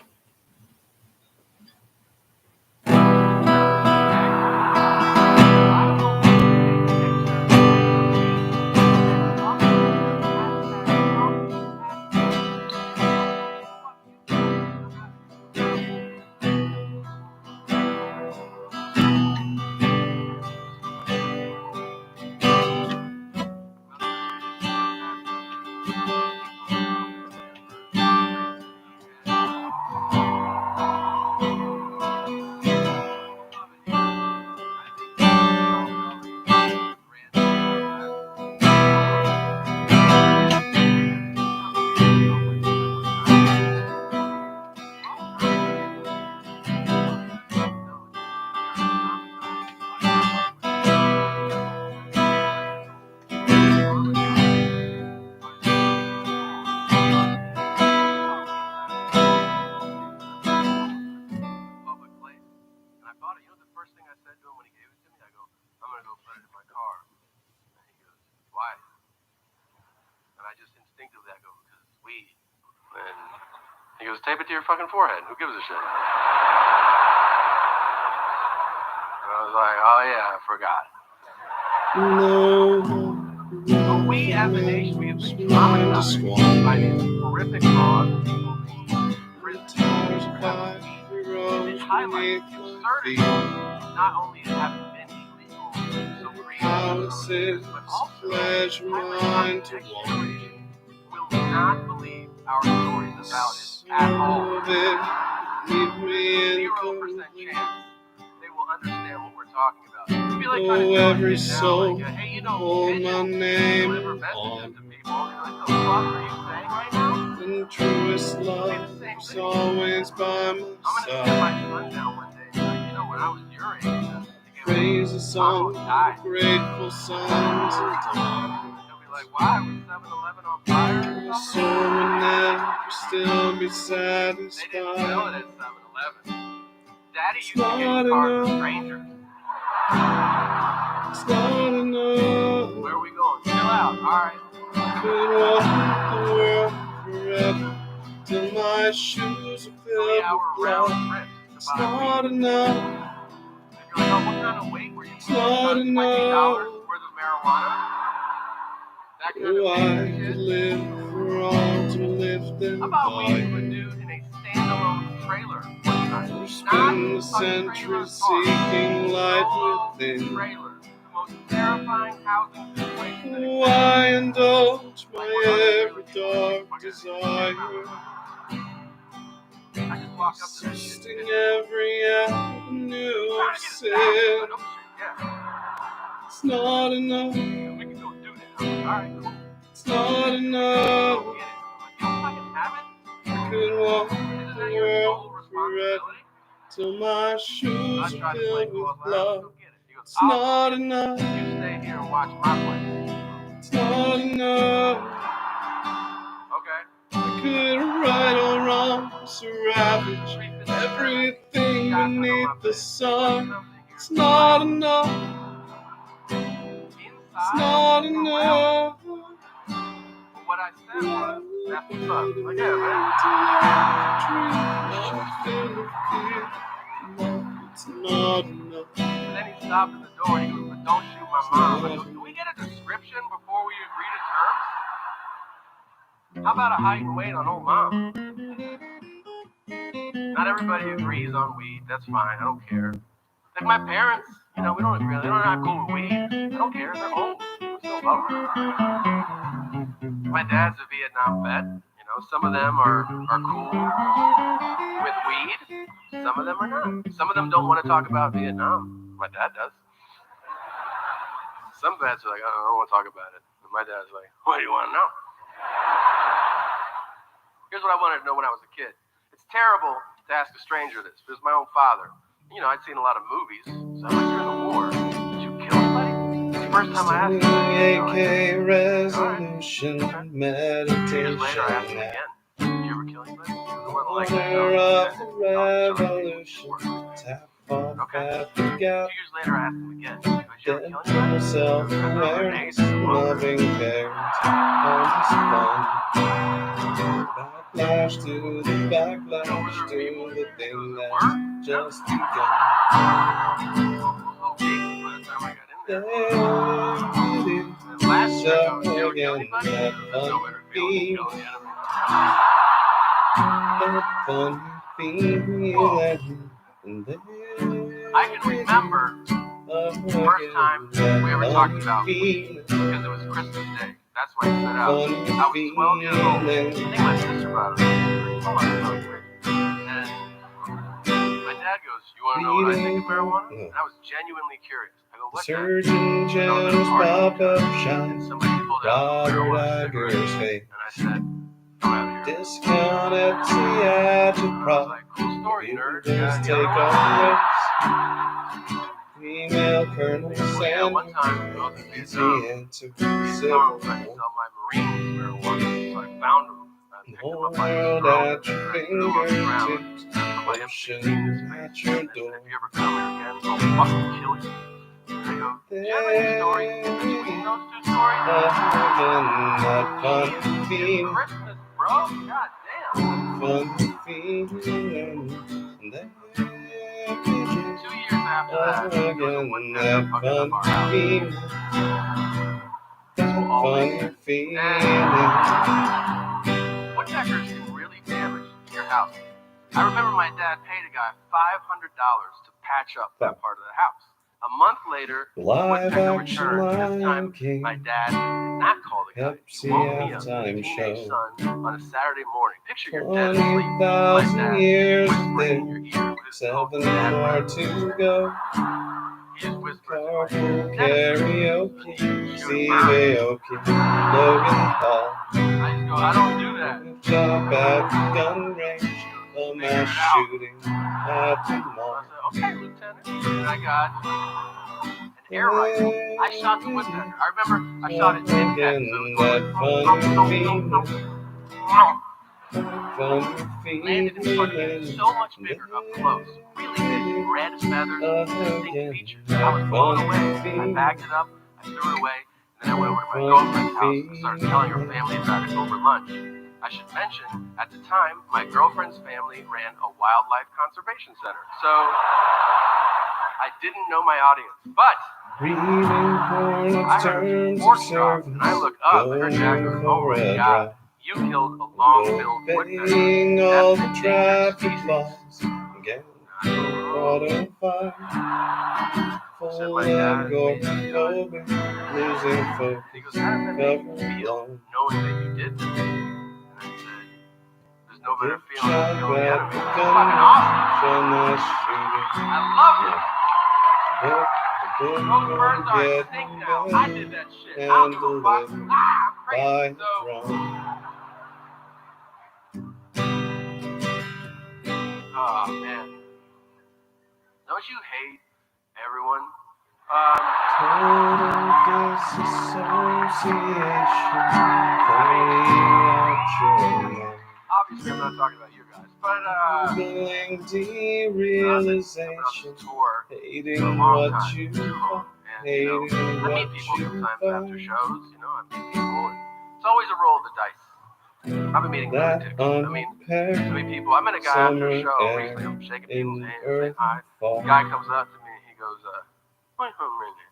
You know the first thing I said to him when he gave it to me? I go, I'm going to go put it in my car. And he goes, why? And I just instinctively, I go, because it's weed. And he goes, tape it to your fucking forehead. Who gives a shit? And I was like, oh yeah, I forgot. No. But we as a nation, we have been traumatized by these horrific laws, people being prisoners for having weed. And it highlights the absurdity not only of having been illegal so creative, but also highlights how the next generation will not believe our stories about it at all. 0% chance they will understand what we're talking about. I feel like trying to tell every kids now, soul, like, hey, you know, hold my pigeons name deliver messages on. to people. Like, the fuck are you saying right now? And truest love is always by my I'm gonna sit side. my son down one day and be like, you know, when I was your age, I think Praise the song, grateful sons and daughters. He'll be like, why? Was 7-Eleven on fire? My soul will never still be They didn't sell it satisfied. at 7-Eleven. Daddy used to get cars from strangers. It's not enough. Where are we going? Chill out. All right. Could walk the world forever till my shoes are filled with 3-hour blood. round trip It's to buy not weed. enough. If you're like, oh, what kind of weight were you? It's not $20 enough. worth of marijuana? That kind Oh, of I basic could shit? live for all to lift them How about we high. do a dude in a standalone trailer one time? Or spend the century seeking light within. Trailer, the most terrifying housing situation. Oh, I indulge my every dark desire, I just walk up to that shit. resisting every avenue of sin. Yeah, It's not enough. we can go do that. I'm like, all right, cool. It's not Go enough. get it. I'm like, you don't fucking have it? I could walk Isn't the that your sole world forever responsibility? till my I shoes tried are to play filled cool. with I was like, all right, blood. go get it. He goes, It's I'll not go get it. enough. You stay here and watch my play. It's not enough. Okay. I could right or wrong, ravage everything beneath the sun. It's not enough. It's not enough. But what I said was, that's what's up. Like, yeah, man. It's not enough. And then he stopped at the door and he goes, but don't shoot my mom. I go, can we get a description before we agree to terms? How about a height and weight on old mom? Not everybody agrees on weed. That's fine. I don't care. Like my parents, you know, we don't agree. They're not cool with weed. I don't care. They're old. I still love them. My dad's a Vietnam vet. You know, some of them are cool with weed. Some of them are not. Some of them don't want to talk about Vietnam. My dad does. Some vets are like, I don't want to talk about it. And my dad's like, what do you want to know? Here's what I wanted to know when I was a kid. It's terrible to ask a stranger this. It was my own father. You know, I'd seen a lot of movies, so I'm like, you're in the war. Did you kill anybody? It's the first time I asked him. AK resolution, 2 meditation. years later, I asked him again. Did you ever kill anybody? He wasn't like Order that. of the revolution, tap on at the 2 gap. years later, I asked him again. Did you ever Then kill anybody? full self-awareness, loving parents, honest fun. Backlash to the backlash to the thing that's just begun. Well, Jesus, by the time I got in there. And last year, I go, did you ever kill anybody? There's no better feeling than killing the enemy. That fun feeling, and then I can remember the first time we ever talked about weed because it was Christmas Day. That's why I set out. I was 12 years old. I think my sister brought it up. Oh, I'm so great. And my dad goes, you want to know what I think of marijuana? And I was genuinely curious. I go, what, Dad? Surgeon General's pop-up shop, And somebody pulled out a Robert marijuana Iger's cigarette. fate, And I said, come out here. discounted And theatric I was prop. like, cool story, nerd. Just Yeah, take the other one. on race. Female Colonel Well, yeah, one Sanders, time I was in easy Vietnam. into Vietnam civil tried to war. sell my Marines marijuana, so I found them at picked him up by his World throat, at your and I threw him on the ground. fingertips, Somebody ocean emptied his at face, your and they said, door. if you ever come here again, I'll fucking kill you. And I go, do you have any stories in between those two stories? Again, that fun It's feeling, Christmas, bro. God damn. fun feeling. 2 years after that, there was a Again, woodpecker that fucking up fun our house. feeling, This will always fun feeling. woodpeckers can really damage your house. I remember my dad paid a guy $500 to patch up that part of the house. A month later, the Live woodpecker action returned. This Lion time, King, my dad did not call the guy. He Pepsi woke me up, halftime his teenage show. son, on a Saturday morning. Picture you're dead asleep. My 20,000 dad years whispering in there, your ear with his 7 potent dad more breath. to go. He just whispers in my Carpool ear, karaoke, "Shoot a Steve bird." Aoki, Logan Paul. I just go, I don't do that. Job at the gun range, a mass shooting at the I mall. said, okay, Lieutenant. And I got an air rifle. I shot the woodpecker. I remember I shot it mid-neck. Again, So it that was fun feeling, fun landed in front of me, feeling. so much bigger up close. Really big, red feathers, distinct Again, features. I was blown away. I bagged it up, I threw it away, and then I went over to my girlfriend's house and started telling her family about it over lunch. I should mention, at the time, my girlfriend's family ran a wildlife conservation center. So I didn't know my audience, but reading porn I of heard terms of horse drop, service, and I look up, and her dad goes, oh my God, you killed a long-billed woodpecker. obeying all That's the an endangered traffic species. laws, again, auto fire, Said full my dad, of gopher, losing focus, he goes, how does that make you cover feel, blown. knowing that you did this? And I said, there's no better Good feeling than job killing the at enemy. the It's gun fucking range, awesome. mass shooting. I love it. Book, Those birds are extinct now. I did that shit. I don't give a fuck. I'm by crazy. So, drone. oh man. Don't you hate everyone? Total disassociation, fully out your mind. Obviously, I'm not talking about you guys, but Googling I've derealization, been on this tour for hating a long what time, you too long. find, And, hating I meet what people you sometimes after find. shows, I meet people, and it's always a roll of the dice. I've been meeting That lunatics. I mean people. I met a guy after a show recently. I'm shaking people's in hands, saying hi. fall. The guy comes up to me and he goes, wait a minute.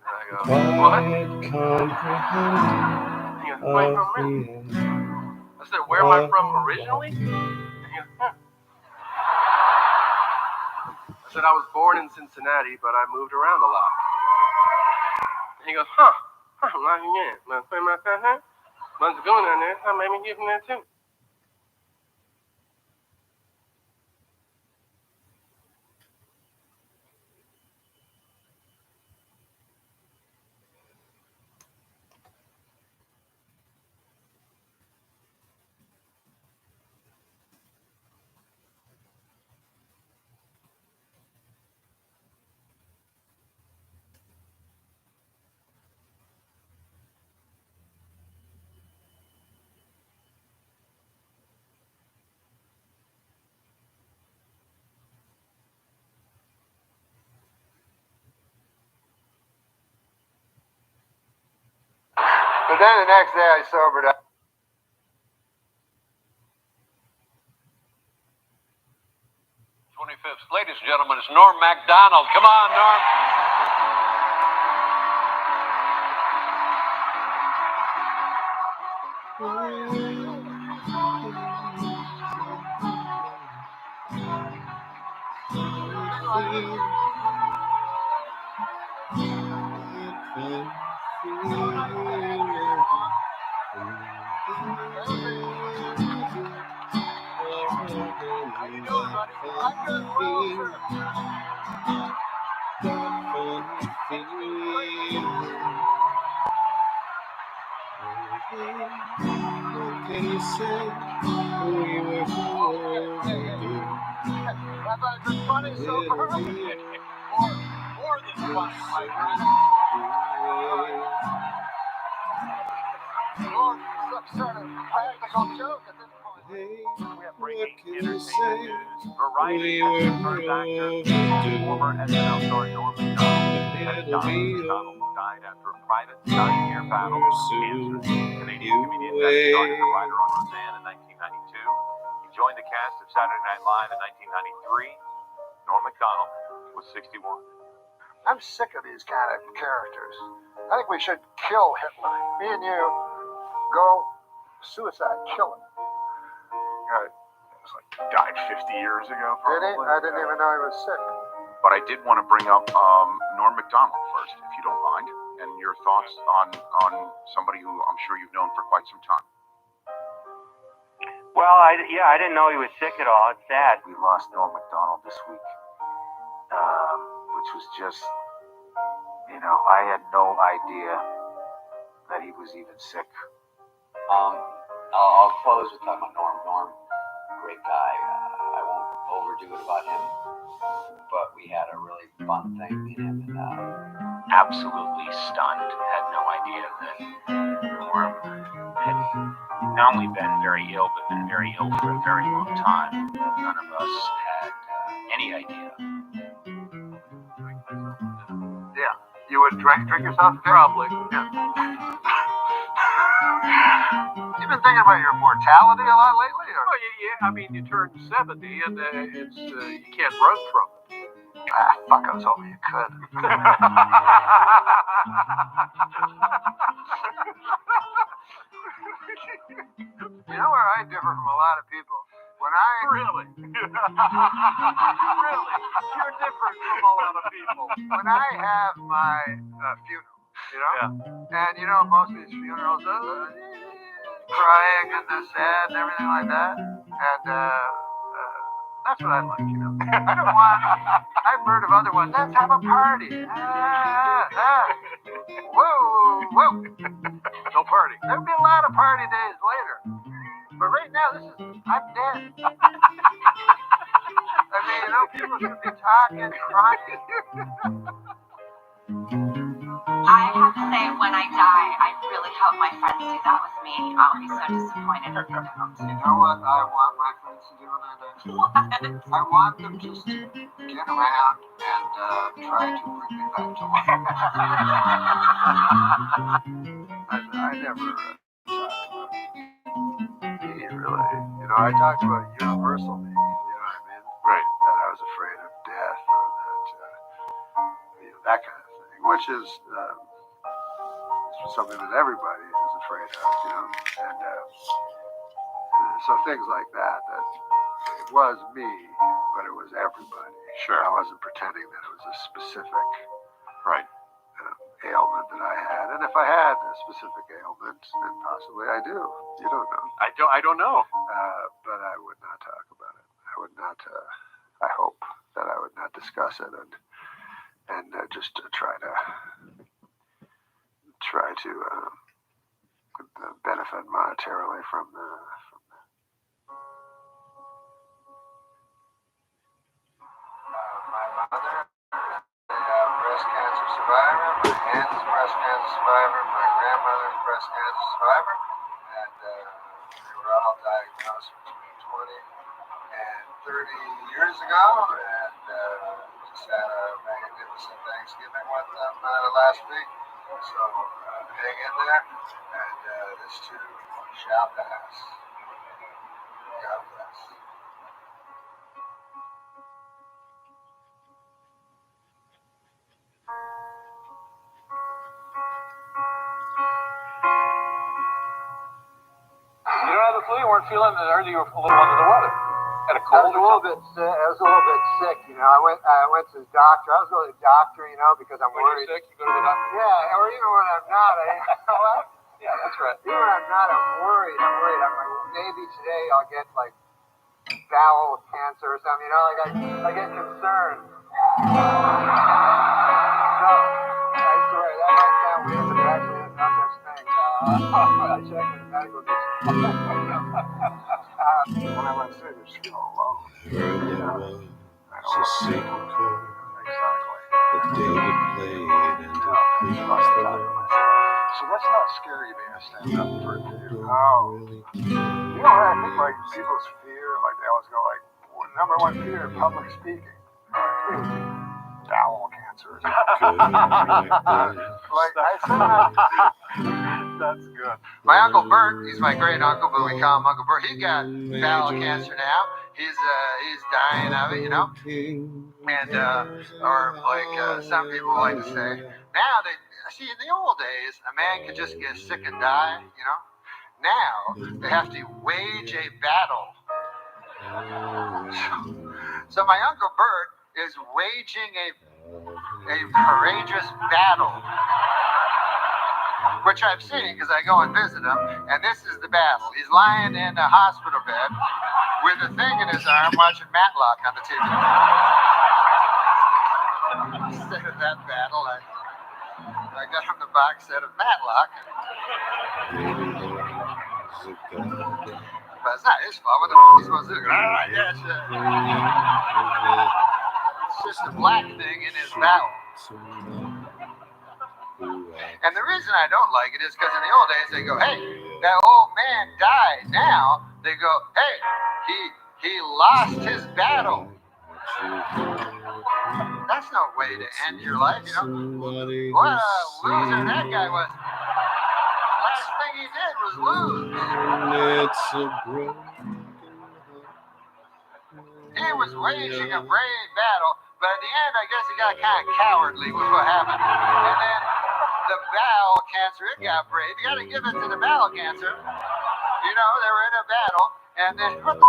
And I go, what? Quiet comprehending And he goes, wait a of minute. the end. I said, where am I from originally? And he goes, huh. I said, I was born in Cincinnati, but I moved around a lot. And he goes, huh. Let's go down there. I maybe give him that too. But then the next day I sobered up. 25th. Ladies and gentlemen, it's Norm MacDonald. Come on, Norm. Can you say we were That's funny, so more than funny, my friend. some sort of practical joke at this point. Hey, We have what breaking can you entertainment say? news. Variety We has were confirmed actor, overdue. former SNL star Norm Macdonald The has died. Macdonald died after a private study-year battle with cancer. Canadian comedian Dennis started as a writer on Roseanne in 1992. He joined the cast of Saturday Night Live in 1993. Norm Macdonald was 61. I'm sick of these kind of characters. I think we should kill Hitler. Me and you go suicide, kill him. Died 50 years ago, Did he? probably. I didn't even know he was sick. But I did want to bring up Norm Macdonald first, if you don't mind, and your thoughts on somebody who I'm sure you've known for quite some time. Well, I didn't know he was sick at all. It's sad. We lost Norm Macdonald this week, which was just, I had no idea that he was even sick. I'll close with talking about Norm. Norm, great guy. I won't overdo it about him, but we had a really fun thing with him. And, Absolutely stunned. Had no idea that Norm had not only been very ill, but been very ill for a very long time. None of us had any idea. Yeah. You would drink yourself? Probably. Yeah. You been thinking about your mortality a lot lately? Or? Well, yeah, I mean, you turn 70 and it's you can't run from it. Fuck, I was hoping you could. You know where I differ from a lot of people? When I Really? Really? You're different from a lot of people. when I have my funeral, and most of these funerals, crying and they're sad and everything like that, and that's what I like, I don't want. I've heard of other ones. Let's have a party. Whoa. No party. There'll be a lot of party days later. But right now, I'm dead. I mean, people should be talking, crying. I have to say, when I die, I really hope my friends do that with me. I'll be so disappointed if they don't. You know what I want my friends to do when I die? What? I want them just to get around and try to bring me back to life. I never me, really. I talked about universal me, you know what I mean? Right. That I was afraid of death or that kind of thing, which is something that everybody is afraid of, and so things like that it was me, but it was everybody. Sure. I wasn't pretending that it was a specific Right. ailment that I had, and if I had a specific ailment, then possibly I do. You don't know. I don't know. But I would not talk about it. I would not. I hope that I would not discuss it, and just try to benefit monetarily from that. My mother, breast cancer survivor. My aunt is a breast cancer survivor. My grandmother is a breast cancer survivor, and they were all diagnosed between 20 and 30 years ago. And just had a magnificent Thanksgiving with them last week. So hang in there, and this too shall pass. God bless. You don't have the flu. You weren't feeling it, or you were a little under the weather. Had a cold. I was a little bit sick. I went to the doctor. I was going to the doctor, because I'm When worried. you're sick, you go to the doctor. Yeah, or even when I'm not, Yeah, that's right. even when I'm not, I'm worried. I'm like, maybe today I'll get like bowel cancer or something. I get concerned. So I swear that might sound weird, but there actually is no such thing. I checked with the medical when I went through, just feel alone. It's a sacred chord Exactly. that David played and it pleased the Lord. So what's not scary being a stand-up for you? Oh. You know what I think, like, people's fear, like, they always go, like, number one fear, public speaking. Bowel cancer. Like, I said that. That's good. My Uncle Bert, he's my great uncle, but we call him Uncle Bert. He got bowel cancer now. He's dying of it, you know. And or like some people like to say, now they see in the old days a man could just get sick and die, you know. Now they have to wage a battle. So my Uncle Bert is waging a courageous battle, which I've seen because I go and visit him, and this is the battle. He's lying in a hospital bed with a thing in his arm watching Matlock on the TV. Instead of that battle, I got him the box set of Matlock. But it's not his fault. What the f*** is he supposed to do? Yes, it's just a black thing in his bowel. And the reason I don't like it is because in the old days they go, hey, that old man died. Now they go, hey, he lost his battle. That's no way to end your life, you know. What a loser that guy was. Last thing he did was lose. He was waging a brave battle, but at the end, I guess he got kind of cowardly with what happened. And then the bowel cancer, it got brave. You got to give it to the bowel cancer. You know, they were in a battle, and then what the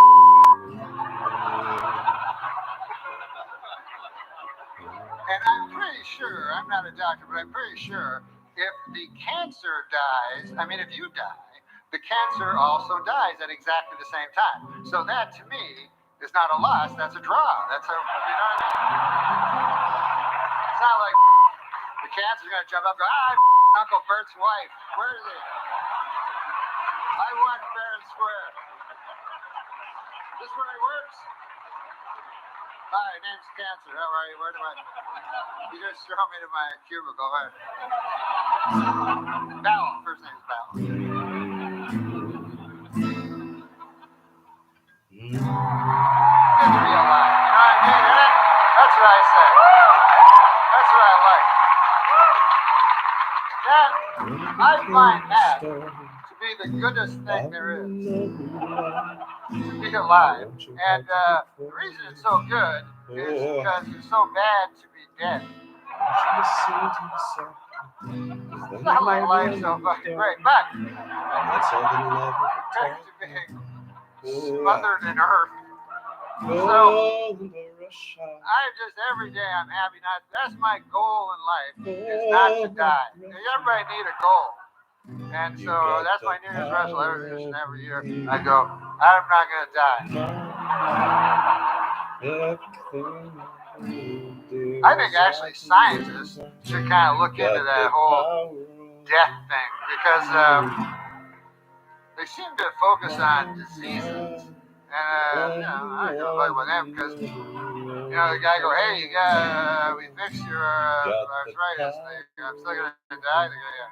And I'm pretty sure, I'm not a doctor, but I'm pretty sure if the cancer dies, I mean, if you die, the cancer also dies at exactly the same time. So that, to me, is not a loss, that's a draw. That's a, you know what I mean? It's not like the cancer's going to jump up and go, Uncle Bert's wife. Where is he? I won fair and square. Is this where he works? Hi, name's Cancer. How are you? Where do I? You just throw me to my cubicle. Right? Bowel. First name's Bowel. Good to be alive. You know what I mean? That's what I say. That's what I like. That, I find that to be the goodest thing there is. To be alive. And the reason it's so good is because it's so bad to be dead. It's not like life's so fucking great, but compared to being smothered in earth. So I just every day I'm happy not. That's my goal in life is not to die. Everybody need a goal. And so that's my New Year's resolution every year. I go, I'm not going to die. I think actually scientists should kind of look into that whole death thing because they seem to focus on diseases. And, you know, I don't like with them because, you know, the guy go, hey, you got, we fixed your arthritis. I'm still going to die. They go, yeah.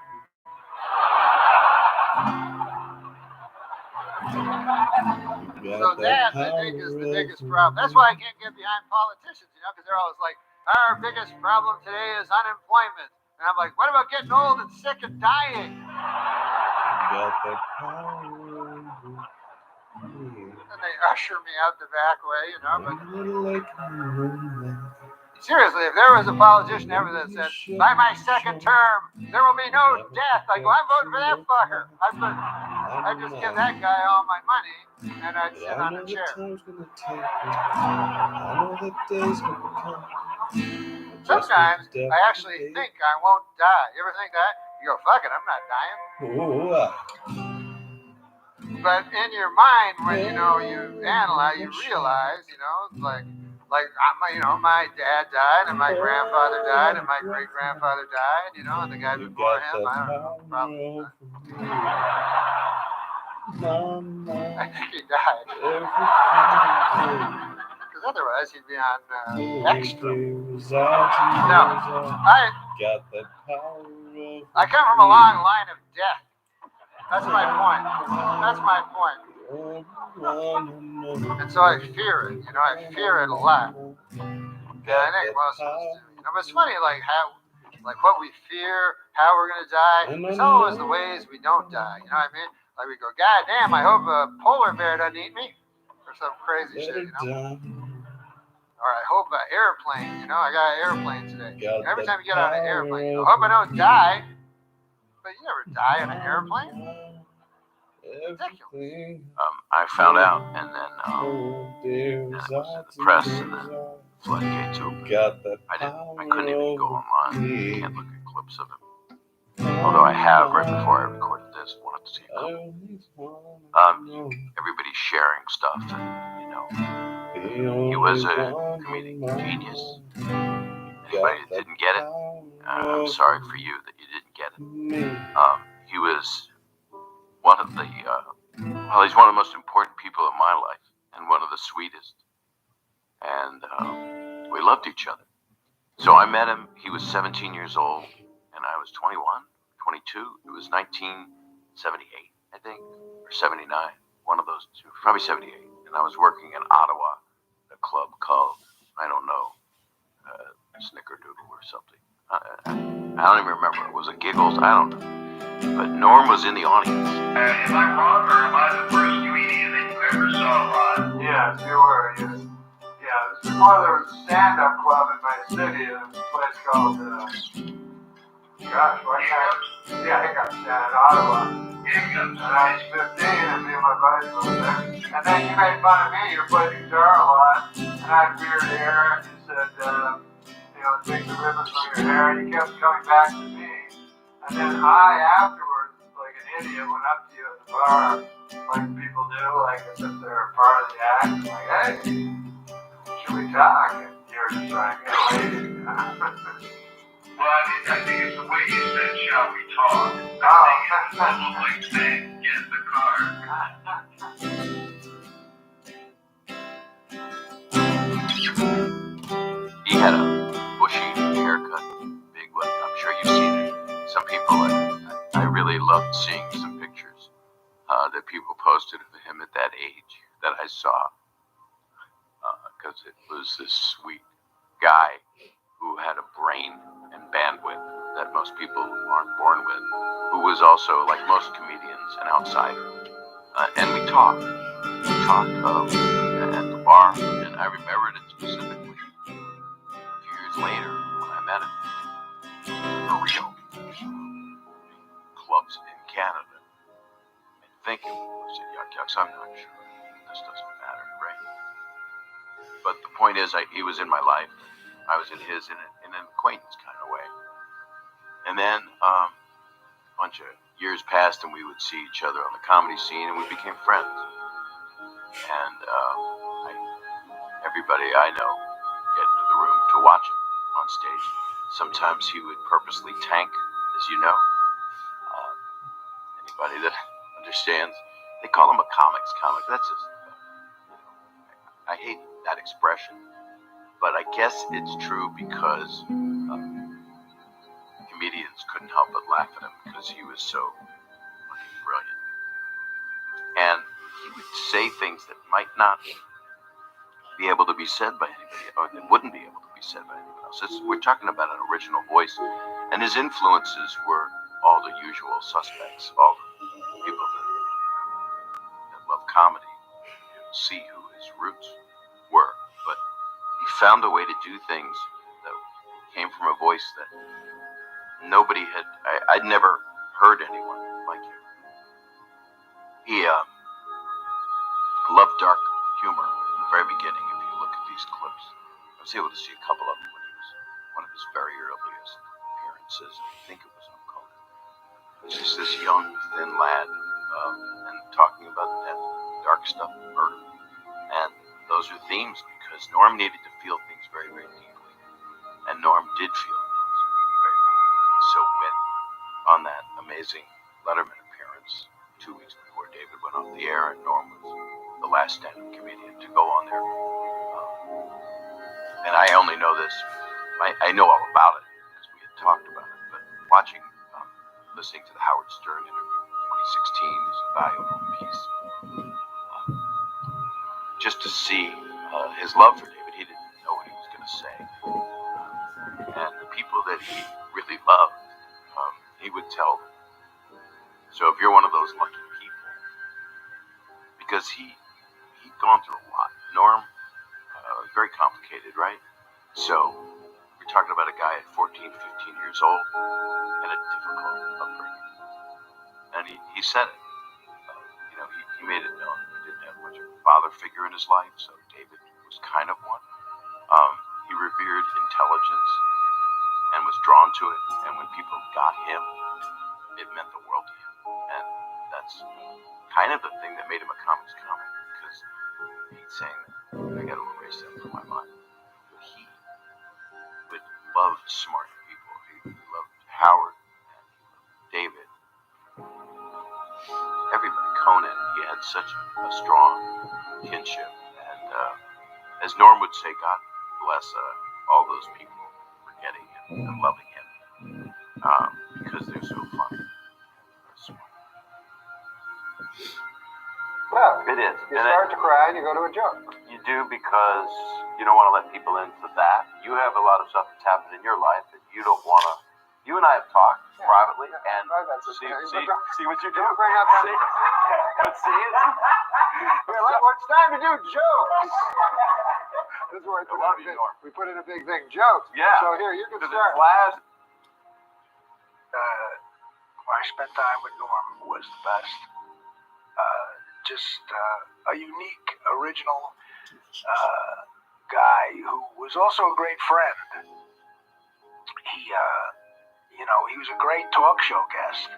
So that, I think, is the biggest problem. That's why I can't get behind politicians, you know, because they're always like, our biggest problem today is unemployment. And I'm like, what about getting old and sick and dying? And they usher me out the back way, you know, but seriously, if there was a politician ever that said, by my second term, there will be no death, I go, I'm voting for that fucker. I'd just give that guy all my money, and I'd sit on a chair. Sometimes I actually think I won't die. You ever think that? You go, fuck it, I'm not dying. But in your mind, when you know you analyze, you realize, you know, like you know, my dad died, and my grandfather died, and my great grandfather died, you know, and the guy before him, I don't know, probably I think he died. Because otherwise he'd be on extra. No, got that power over I come from a long line of death. That's my point. That's my point. And so I fear it. You know, I fear it a lot. Yeah, I think most of us do. You know, but it's funny, like what we fear, how we're gonna die. It's always the ways we don't die. You know what I mean? Like we go, God damn, I hope a polar bear doesn't eat me, or some crazy shit. You know? Or I hope an airplane. You know, I got an airplane today. And every time you get on an airplane, you go, hope I don't die. But you never die on an airplane. Ridiculous. I found out, and then it was in the press, and then floodgates opened. I couldn't even go online. I can't look at clips of it. Although I have, right before I recorded this, wanted to see a couple. Everybody's sharing stuff, and, you know, he was a comedic genius. Anybody that didn't get it, I'm sorry for you that you didn't get it. He was one of the, he's one of the most important people in my life, and one of the sweetest. And we loved each other. So I met him, he was 17 years old, and I was 21, 22. It was 1978, I think, or 79, one of those two, probably 78. And I was working in Ottawa, a club called, I don't know, Snickerdoodle or something. I don't even remember. It was a Giggles, I don't know. But Norm was in the audience. Am I wrong, or am I the first comedian that you ever saw, Rod? Yes, you were. Yes. Yeah, this is before there was a stand-up club in my city. There was a place called, Hiccups down in Ottawa. Hiccups. And I was 15, and me and my buddies were there. And then you made fun of me. You played guitar a lot, and I had weird hair, and you said, take the ribbons from your hair, and you kept coming back to me. And then I, afterwards, like an idiot, went up to you at the bar, like people do, like as if they're part of the act. I'm like, hey, should we talk? And you're just trying to get laid. Well, I think it's the way you said, shall we talk? Oh. It's almost like saying, get in the car. He had a bushy haircut, big one. I'm sure you've seen it. Some people, I really loved seeing some pictures that people posted of him at that age that I saw, because it was this sweet guy who had a brain and bandwidth that most people aren't born with, who was also, like most comedians, an outsider. And we talked at the bar, and I remembered it specifically. A few years later, when I met him, for real, clubs in Canada, I think it was at Yuck Yucks, I'm not sure. This doesn't matter, right? But the point is, he was in my life. I was in his, in an acquaintance kind of way. And then a bunch of years passed, and we would see each other on the comedy scene, and we became friends. And everybody I know get into the room to watch him on stage. Sometimes he would purposely tank, as you know. Anybody that understands, they call him a comics comic. That's just, I hate that expression. But I guess it's true because comedians couldn't help but laugh at him because he was so fucking brilliant. And he would say things that might not be able to be said by anybody, or that wouldn't be able to be said by anyone else. We're talking about an original voice, and his influences were all the usual suspects, all the people that love comedy, see who his roots were. But he found a way to do things that came from a voice that nobody had. I'd never heard anyone like him. He loved dark humor from the very beginning. If you look at these clips, I was able to see a couple of them when he was one of his very earliest appearances. I think it was on Conan. It was just this young, thin lad, and talking about that dark stuff, murder, and those are themes because Norm needed to feel things very, very deeply, and Norm did feel things very, very deeply. So when on that amazing Letterman appearance 2 weeks before David went off the air, and Norm was the last stand-up comedian to go on there, and I only know this, I know all about it because we had talked about people that he really loved, he would tell them. So if you're one of those lucky people, because he'd gone through a lot. Norm, very complicated, right? So we're talking about a guy at 14, 15 years old and a difficult upbringing. And he said it. He made it known he didn't have much of a father figure in his life, so David was kind of one. He revered intelligence and was drawn to it, and when people got him, it meant the world to him. And that's kind of the thing that made him a comics comic, because he'd say, I got to erase that from my mind. But he would love smart people. He loved Howard, David, everybody, Conan. He had such a strong kinship. And as Norm would say, God bless all those people for getting him and loving him, because they're so funny. Well, It is. you And start to cry and you go to a joke. you do, because you don't want to let people into that. You have a lot of stuff that's happened in your life that you don't want to. You and I have talked privately, and see what you're doing. Bring up See it? It's time to do jokes. This is where we put in a big thing, jokes. Yeah. So here, you can Because start. it's last. When I spent time with Norm, was the best. Just a unique, original guy who was also a great friend. He was a great talk show guest.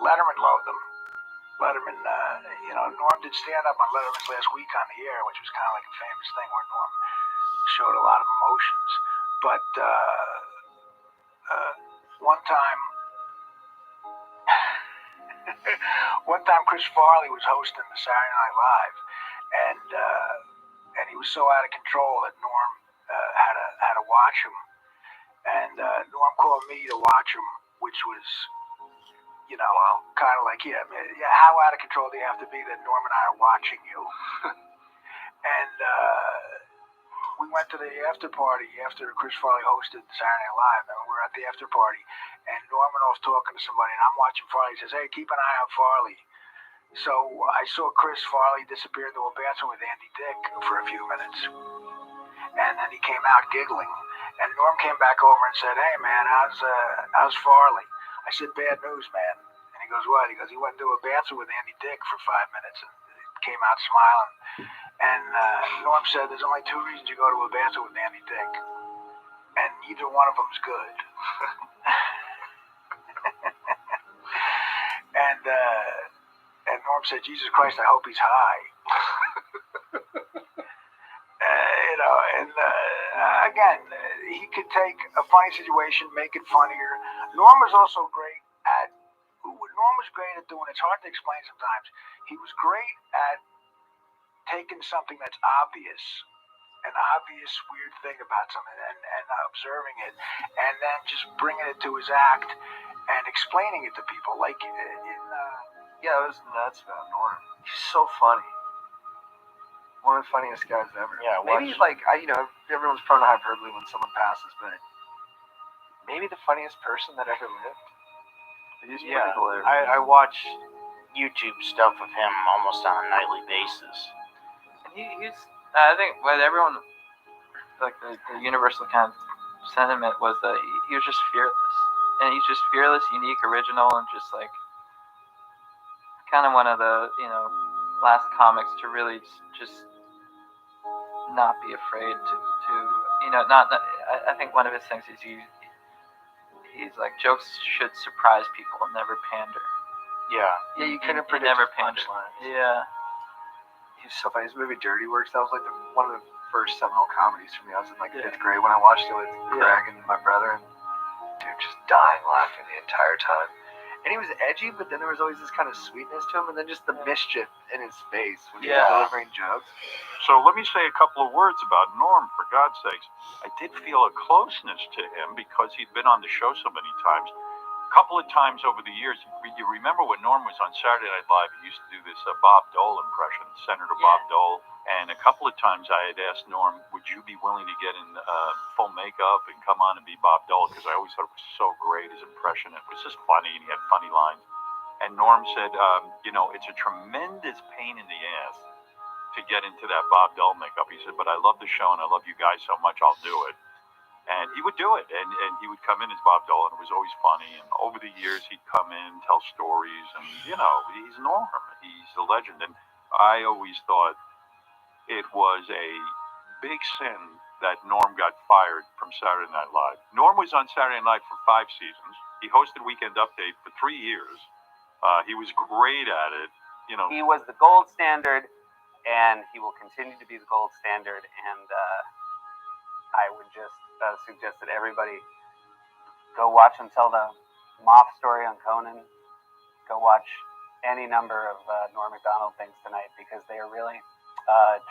Letterman loved him. Letterman, Norm did stand up on Letterman's last week on the air, which was kind of like a famous thing where Norm showed a lot of emotions. But one time Chris Farley was hosting the Saturday Night Live, and he was so out of control that Norm had to watch him. And Norm called me to watch him, which was, kind of like, how out of control do you have to be that Norm and I are watching you? And we went to the after party after Chris Farley hosted Saturday Night Live, and we were at the after party, and Norman was talking to somebody, and I'm watching Farley. He says, hey, keep an eye on Farley. So I saw Chris Farley disappear into a bathroom with Andy Dick for a few minutes, and then he came out giggling, and Norm came back over and said, hey, man, how's Farley? I said, bad news, man. And he goes, what? He goes, he went into a bathroom with Andy Dick for 5 minutes, and came out smiling. And Norm said, there's only two reasons you go to a bathroom with Andy Dick, and neither one of them's good. And Norm said, Jesus Christ, I hope he's high. Again, he could take a funny situation, make it funnier. Norm was also great at doing, it's hard to explain sometimes. He was great at taking something that's obvious, an obvious weird thing about something, and observing it, and then just bringing it to his act and explaining it to people. Like it was nuts about Norm. He's so funny. One of the funniest guys ever. Yeah, maybe everyone's prone to hyperbole when someone passes, but maybe the funniest person that ever lived. I watch YouTube stuff of him almost on a nightly basis. He's I think what everyone, like the universal kind of sentiment was that he was just fearless, and he's just fearless, unique, original, and just like kind of one of the last comics to really just not be afraid to not. I think one of his things is he's like, jokes should surprise people and never pander. Yeah, you couldn't predict never pander. Yeah. He's so funny. His movie Dirty Works, that was like one of the first seminal comedies for me. I was in like 5th grade when I watched it with Greg and my brother, and dude, just dying laughing the entire time. And he was edgy, but then there was always this kind of sweetness to him, and then just the mischief in his face when he was delivering jokes. So let me say a couple of words about Norm, for God's sakes. I did feel a closeness to him because he'd been on the show so many times. couple of times over the years, you remember when Norm was on Saturday Night Live, he used to do this Bob Dole impression, Senator Bob Dole. And a couple of times I had asked Norm, would you be willing to get in full makeup and come on and be Bob Dole? Because I always thought it was so great, his impression. It was just funny, and he had funny lines. And Norm said, it's a tremendous pain in the ass to get into that Bob Dole makeup. He said, but I love the show and I love you guys so much, I'll do it. And he would do it, and he would come in as Bob Dole, and it was always funny. And over the years, he'd come in, tell stories, and, he's Norm. He's a legend. And I always thought it was a big sin that Norm got fired from Saturday Night Live. Norm was on Saturday Night Live for 5 seasons. He hosted Weekend Update for 3 years. He was great at it. He was the gold standard, and he will continue to be the gold standard. And I would just suggest that everybody go watch him tell the Moth story on Conan. Go watch any number of Norm Macdonald things tonight, because they are really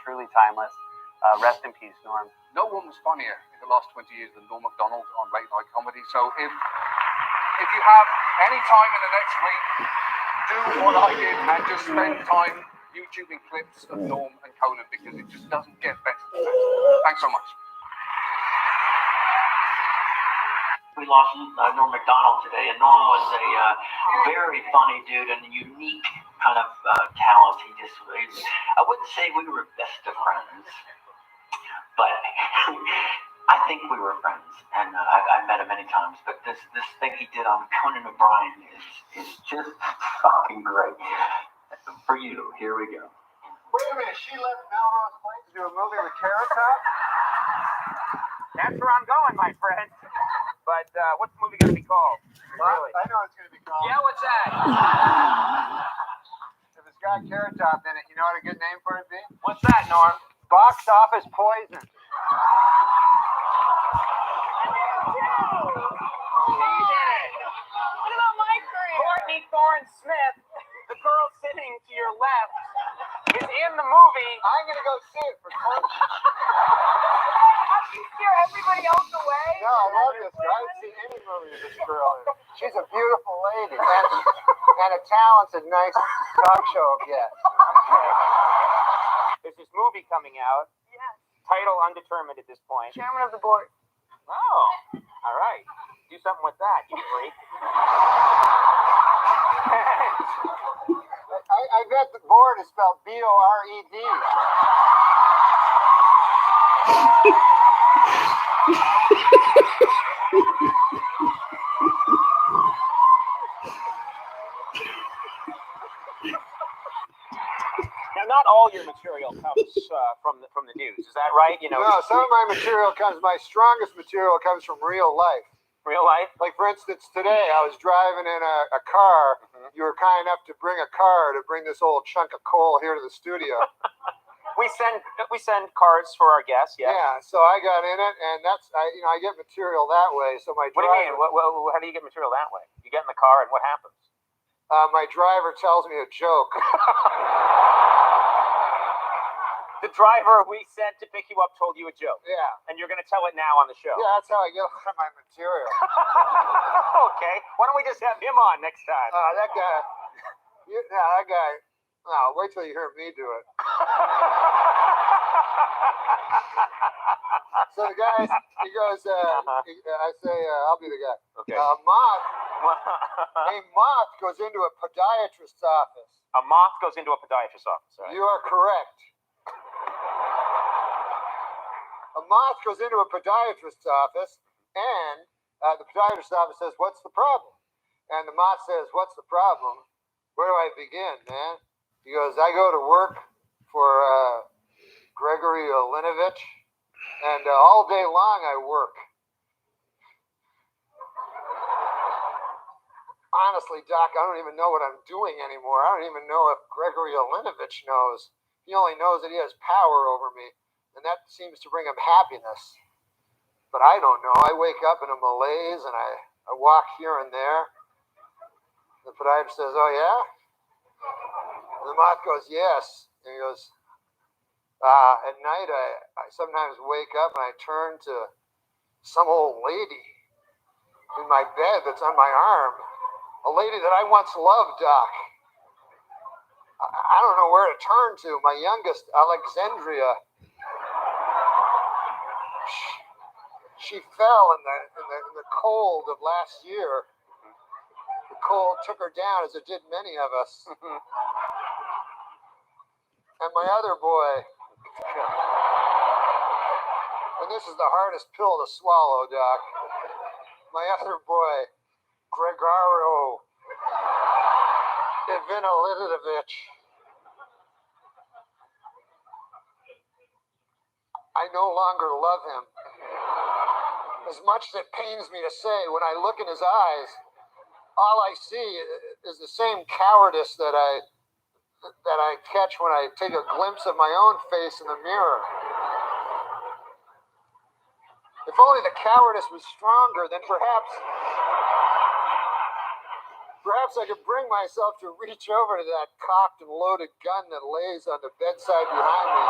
truly timeless. Rest in peace, Norm. No one was funnier in the last 20 years than Norm Macdonald on late night comedy. So if you have any time in the next week, do what I did and just spend time YouTubing clips of Norm and Conan, because it just doesn't get better than that. Thanks so much. We lost Norm Macdonald today, and Norm was a very funny dude and a unique kind of talent. I wouldn't say we were best of friends, but I think we were friends, and I met him many times. But this thing he did on Conan O'Brien is just fucking great. For you, here we go. Wait a minute, she left Melrose Place to do a movie with Carrot Top? That's where I'm going, my friend. But what's the movie going to be called? Really? I know it's going to be called. Yeah, what's that? If it's got Carrot Top in it, you know what a good name for it would be? What's that, Norm? Box Office Poison. What about my career? Courtney Thorne Smith, the girl sitting to your left, is in the movie. I'm going to go see it for fun. You scare everybody else away? No, I love this girl. I haven't seen any movie with this girl in it. She's a beautiful lady and a talented, nice talk show guest. There's this movie coming out. Yes. Title undetermined at this point. Chairman of the board. Oh, all right. Do something with that, you freak. I bet the board is spelled B-O-R-E-D. Now, not all your material comes from the news. Is that right? No, some of my material my strongest material comes from real life. Real life? Like, for instance, today I was driving in a car. Mm-hmm. You were kind enough to bring a car to bring this old chunk of coal here to the studio. We send cars for our guests, yeah. Yeah, so I got in it, and I get material that way. So my What do you mean? How do you get material that way? You get in the car, and what happens? My driver tells me a joke. The driver we sent to pick you up told you a joke. Yeah. And you're going to tell it now on the show. Yeah, that's how I get a lot of my material. Okay. Why don't we just have him on next time? That guy. That guy. No, wait till you hear me do it. So the guy, he goes, I say, I'll be the guy. Okay. A moth goes into a podiatrist's office. A moth goes into a podiatrist's office. Right? You are correct. A moth goes into a podiatrist's office, and the podiatrist's office says, "What's the problem?" And the moth says, "What's the problem? Where do I begin, man?" He goes, "I go to work for Gregory Olinovich, and all day long I work. Honestly, Doc, I don't even know what I'm doing anymore. I don't even know if Gregory Olinovich knows. He only knows that he has power over me, and that seems to bring him happiness. But I don't know. I wake up in a malaise, and I walk here and there." The podiatrist says, "Oh, yeah?" And the moth goes, "Yes." And he goes, "At night, I sometimes wake up, and I turn to some old lady in my bed that's on my arm. A lady that I once loved, Doc. I don't know where to turn to. My youngest, Alexandria. She fell in the cold of last year. The cold took her down, as it did many of us. And my other boy, and this is the hardest pill to swallow, Doc. My other boy, Gregorio Ivanilidovich. I no longer love him. As much as it pains me to say, when I look in his eyes, all I see is the same cowardice that I catch when I take a glimpse of my own face in the mirror. If only the cowardice was stronger, then perhaps I could bring myself to reach over to that cocked and loaded gun that lays on the bedside behind me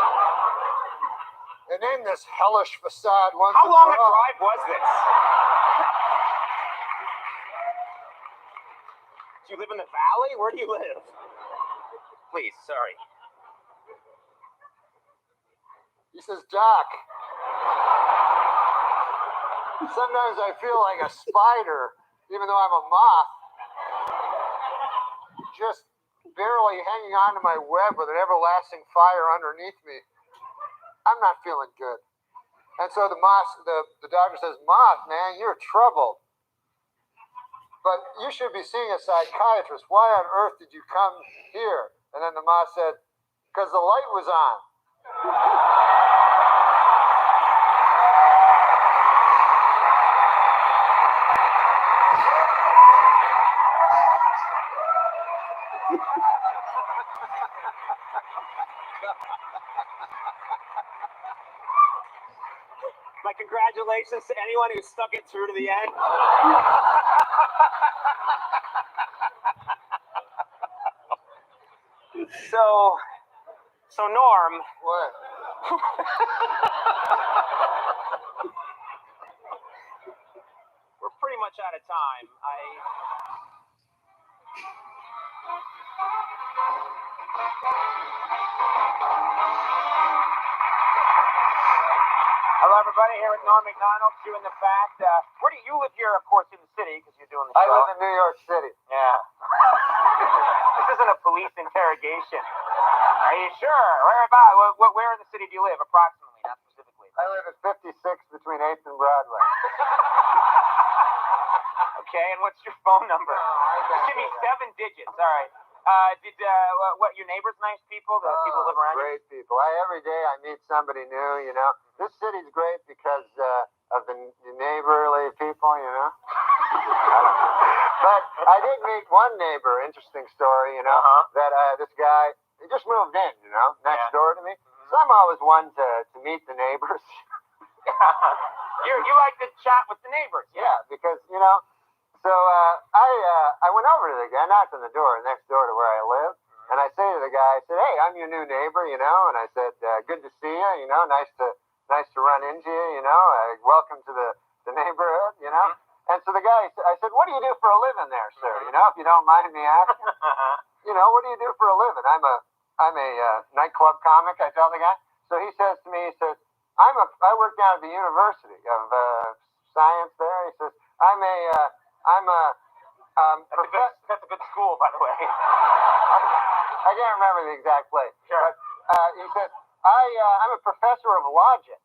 and end this hellish facade once and for all. How long a drive was this? Do you live in the valley? Where do you live? Please, sorry. He says, Doc, sometimes I feel like a spider, even though I'm a moth, just barely hanging on to my web with an everlasting fire underneath me. I'm not feeling good. And so the doctor says, Moth, man, you're troubled. But you should be seeing a psychiatrist. Why on earth did you come here? And then the moth said, because the light was on. My congratulations to anyone who stuck it through to the end. So Norm. What? We're pretty much out of time. Hello, everybody. Here with Norm Macdonald, chewing the fat. Where do you live here, of course, in the city, because you're doing the show? I live in New York City. Yeah. This isn't a police interrogation. Are you sure? Where about? Where in the city do you live, approximately, not specifically? I live at 56 between 8th and Broadway. Okay, and what's your phone number? Just give me 7 digits. All right. What, your neighbors nice people? The people who live around great you? People. Every day I meet somebody new, you know. This city's great because of the neighborly people, you know. But I did meet one neighbor, interesting story, you know, that this guy, he just moved in, you know, next door to me. So I'm always one to meet the neighbors. You like to chat with the neighbors? Yeah, because, you know, so I went over to the guy, knocked on the door next door to where I live, and I say to the guy, I said, hey, I'm your new neighbor, you know, and I said, good to see you, you know, nice to run into you, you know, welcome to the neighborhood, you know. And so the guy, I said, what do you do for a living there, sir? You know, if you don't mind me asking. You know, what do you do for a living? I'm a nightclub comic, I tell the guy. So he says to me, he says, I work down at the University of Science there. He says, that's a good school, by the way. I can't remember the exact place. Sure. But he says, I'm a professor of logic.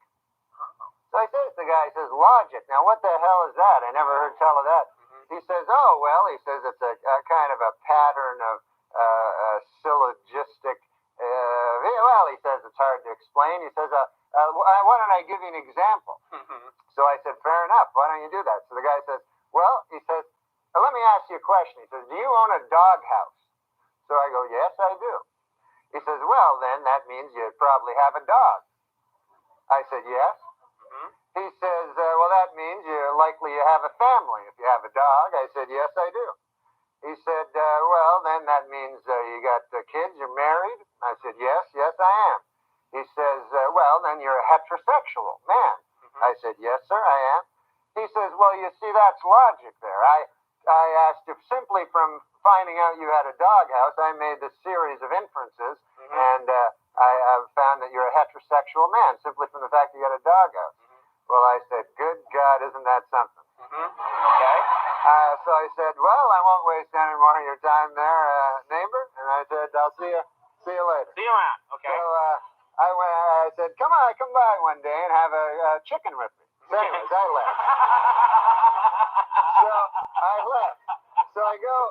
So I said to the guy, he says, logic. Now, what the hell is that? I never heard tell of that. He says, oh, well, he says it's a kind of a pattern of syllogistic. Well, he says it's hard to explain. He says, why don't I give you an example? So I said, fair enough. Why don't you do that? So the guy says, well, he says, let me ask you a question. He says, do you own a doghouse? So I go, yes, I do. He says, well, then that means you probably have a dog. I said, yes. He says, well, that means you're likely you have a family if you have a dog. I said, yes, I do. He said, well, then that means you got kids, you're married. I said, yes, I am. He says, well, then you're a heterosexual man. I said, yes, sir, I am. He says, well, you see, that's logic there. I asked if simply from finding out you had a doghouse, I made this series of inferences, and I found that you're a heterosexual man simply from the fact that you had a doghouse. Well, I said, good God, isn't that something? Okay. So I said, well, I won't waste any more of your time there, neighbor. And I said, I'll see you later. See you around. Okay. So I said, come by one day and have a chicken with me. So anyways, I left. So I left. So I go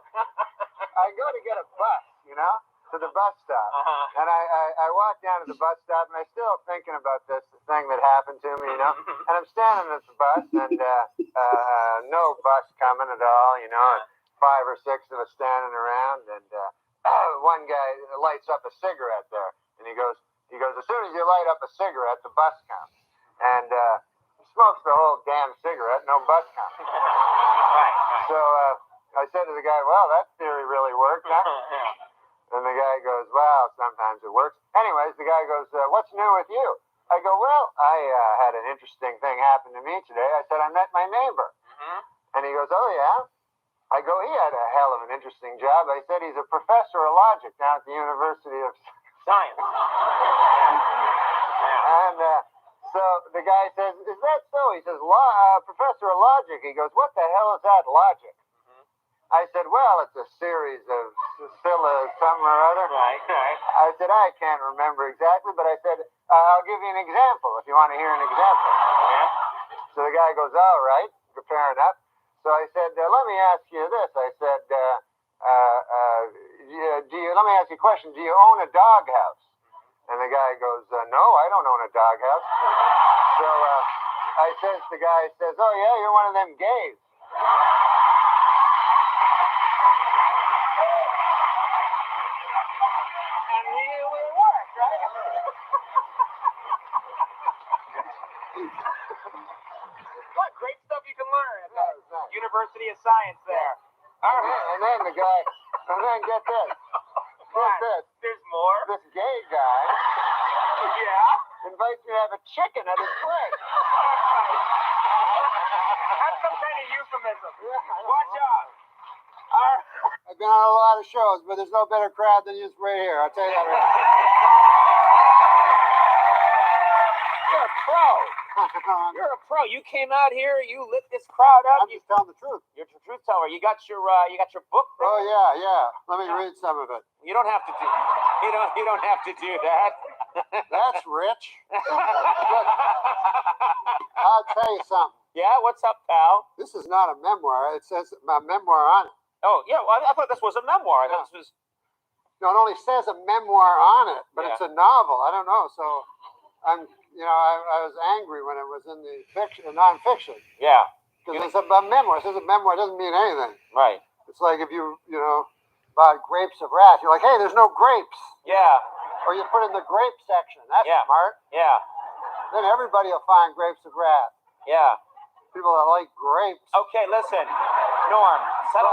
to get a bus, to the bus stop. And I walk down to the bus stop, and I'm still thinking about this thing that happened to me, And I'm standing at the bus, and no bus coming at all, and 5 or 6 of us standing around, and one guy lights up a cigarette there, and he goes, as soon as you light up a cigarette, the bus comes. And he smokes the whole damn cigarette, no bus comes. Right. So I said to the guy, well, that theory really worked, huh? And the guy goes, well, sometimes it works. Anyways, the guy goes, what's new with you? I go, well, I had an interesting thing happen to me today. I said, I met my neighbor. And he goes, oh, yeah? I go, he had a hell of an interesting job. I said, he's a professor of logic down at the University of Science. And so the guy says, is that so? He says, professor of logic. He goes, what the hell is that, logic? I said, well, it's a series of something or other. Right. I said, I can't remember exactly, but I said, I'll give you an example if you want to hear an example. Yeah. So the guy goes, all right, fair enough. So I said, let me ask you this. I said, let me ask you a question. Do you own a doghouse? And the guy goes, no, I don't own a doghouse. So the guy says, oh, yeah, you're one of them gays. And it worked, right? What great stuff you can learn at the University of Science there. All right. And then get this. Get this. There's more? This gay guy invites me to have a chicken at his place. That's some kind of euphemism. Watch out. I've been on a lot of shows, but there's no better crowd than you right here. I'll tell you that right now. You're a pro. You're a pro. You came out here. You lit this crowd up. I'm just telling the truth. You're a truth teller. You got your book. There? Oh yeah. Let me read some of it. You don't have to do. You don't have to do that. That's rich. Look, I'll tell you something. Yeah. What's up, pal? This is not a memoir. It says a memoir on it. Oh yeah. Well, I thought this was a memoir. Yeah. This was. No, it only says a memoir on it, but it's a novel. I don't know. So I was angry when it was in the non-fiction. Yeah. Because it's a memoir. It says a memoir. It doesn't mean anything. Right. It's like if you about grapes of wrath. You're like, hey, there's no grapes. Yeah. Or you put in the grape section. That's smart. Yeah. Then everybody will find grapes of wrath. Yeah. People that like grapes. Okay, listen, Norm, settle down.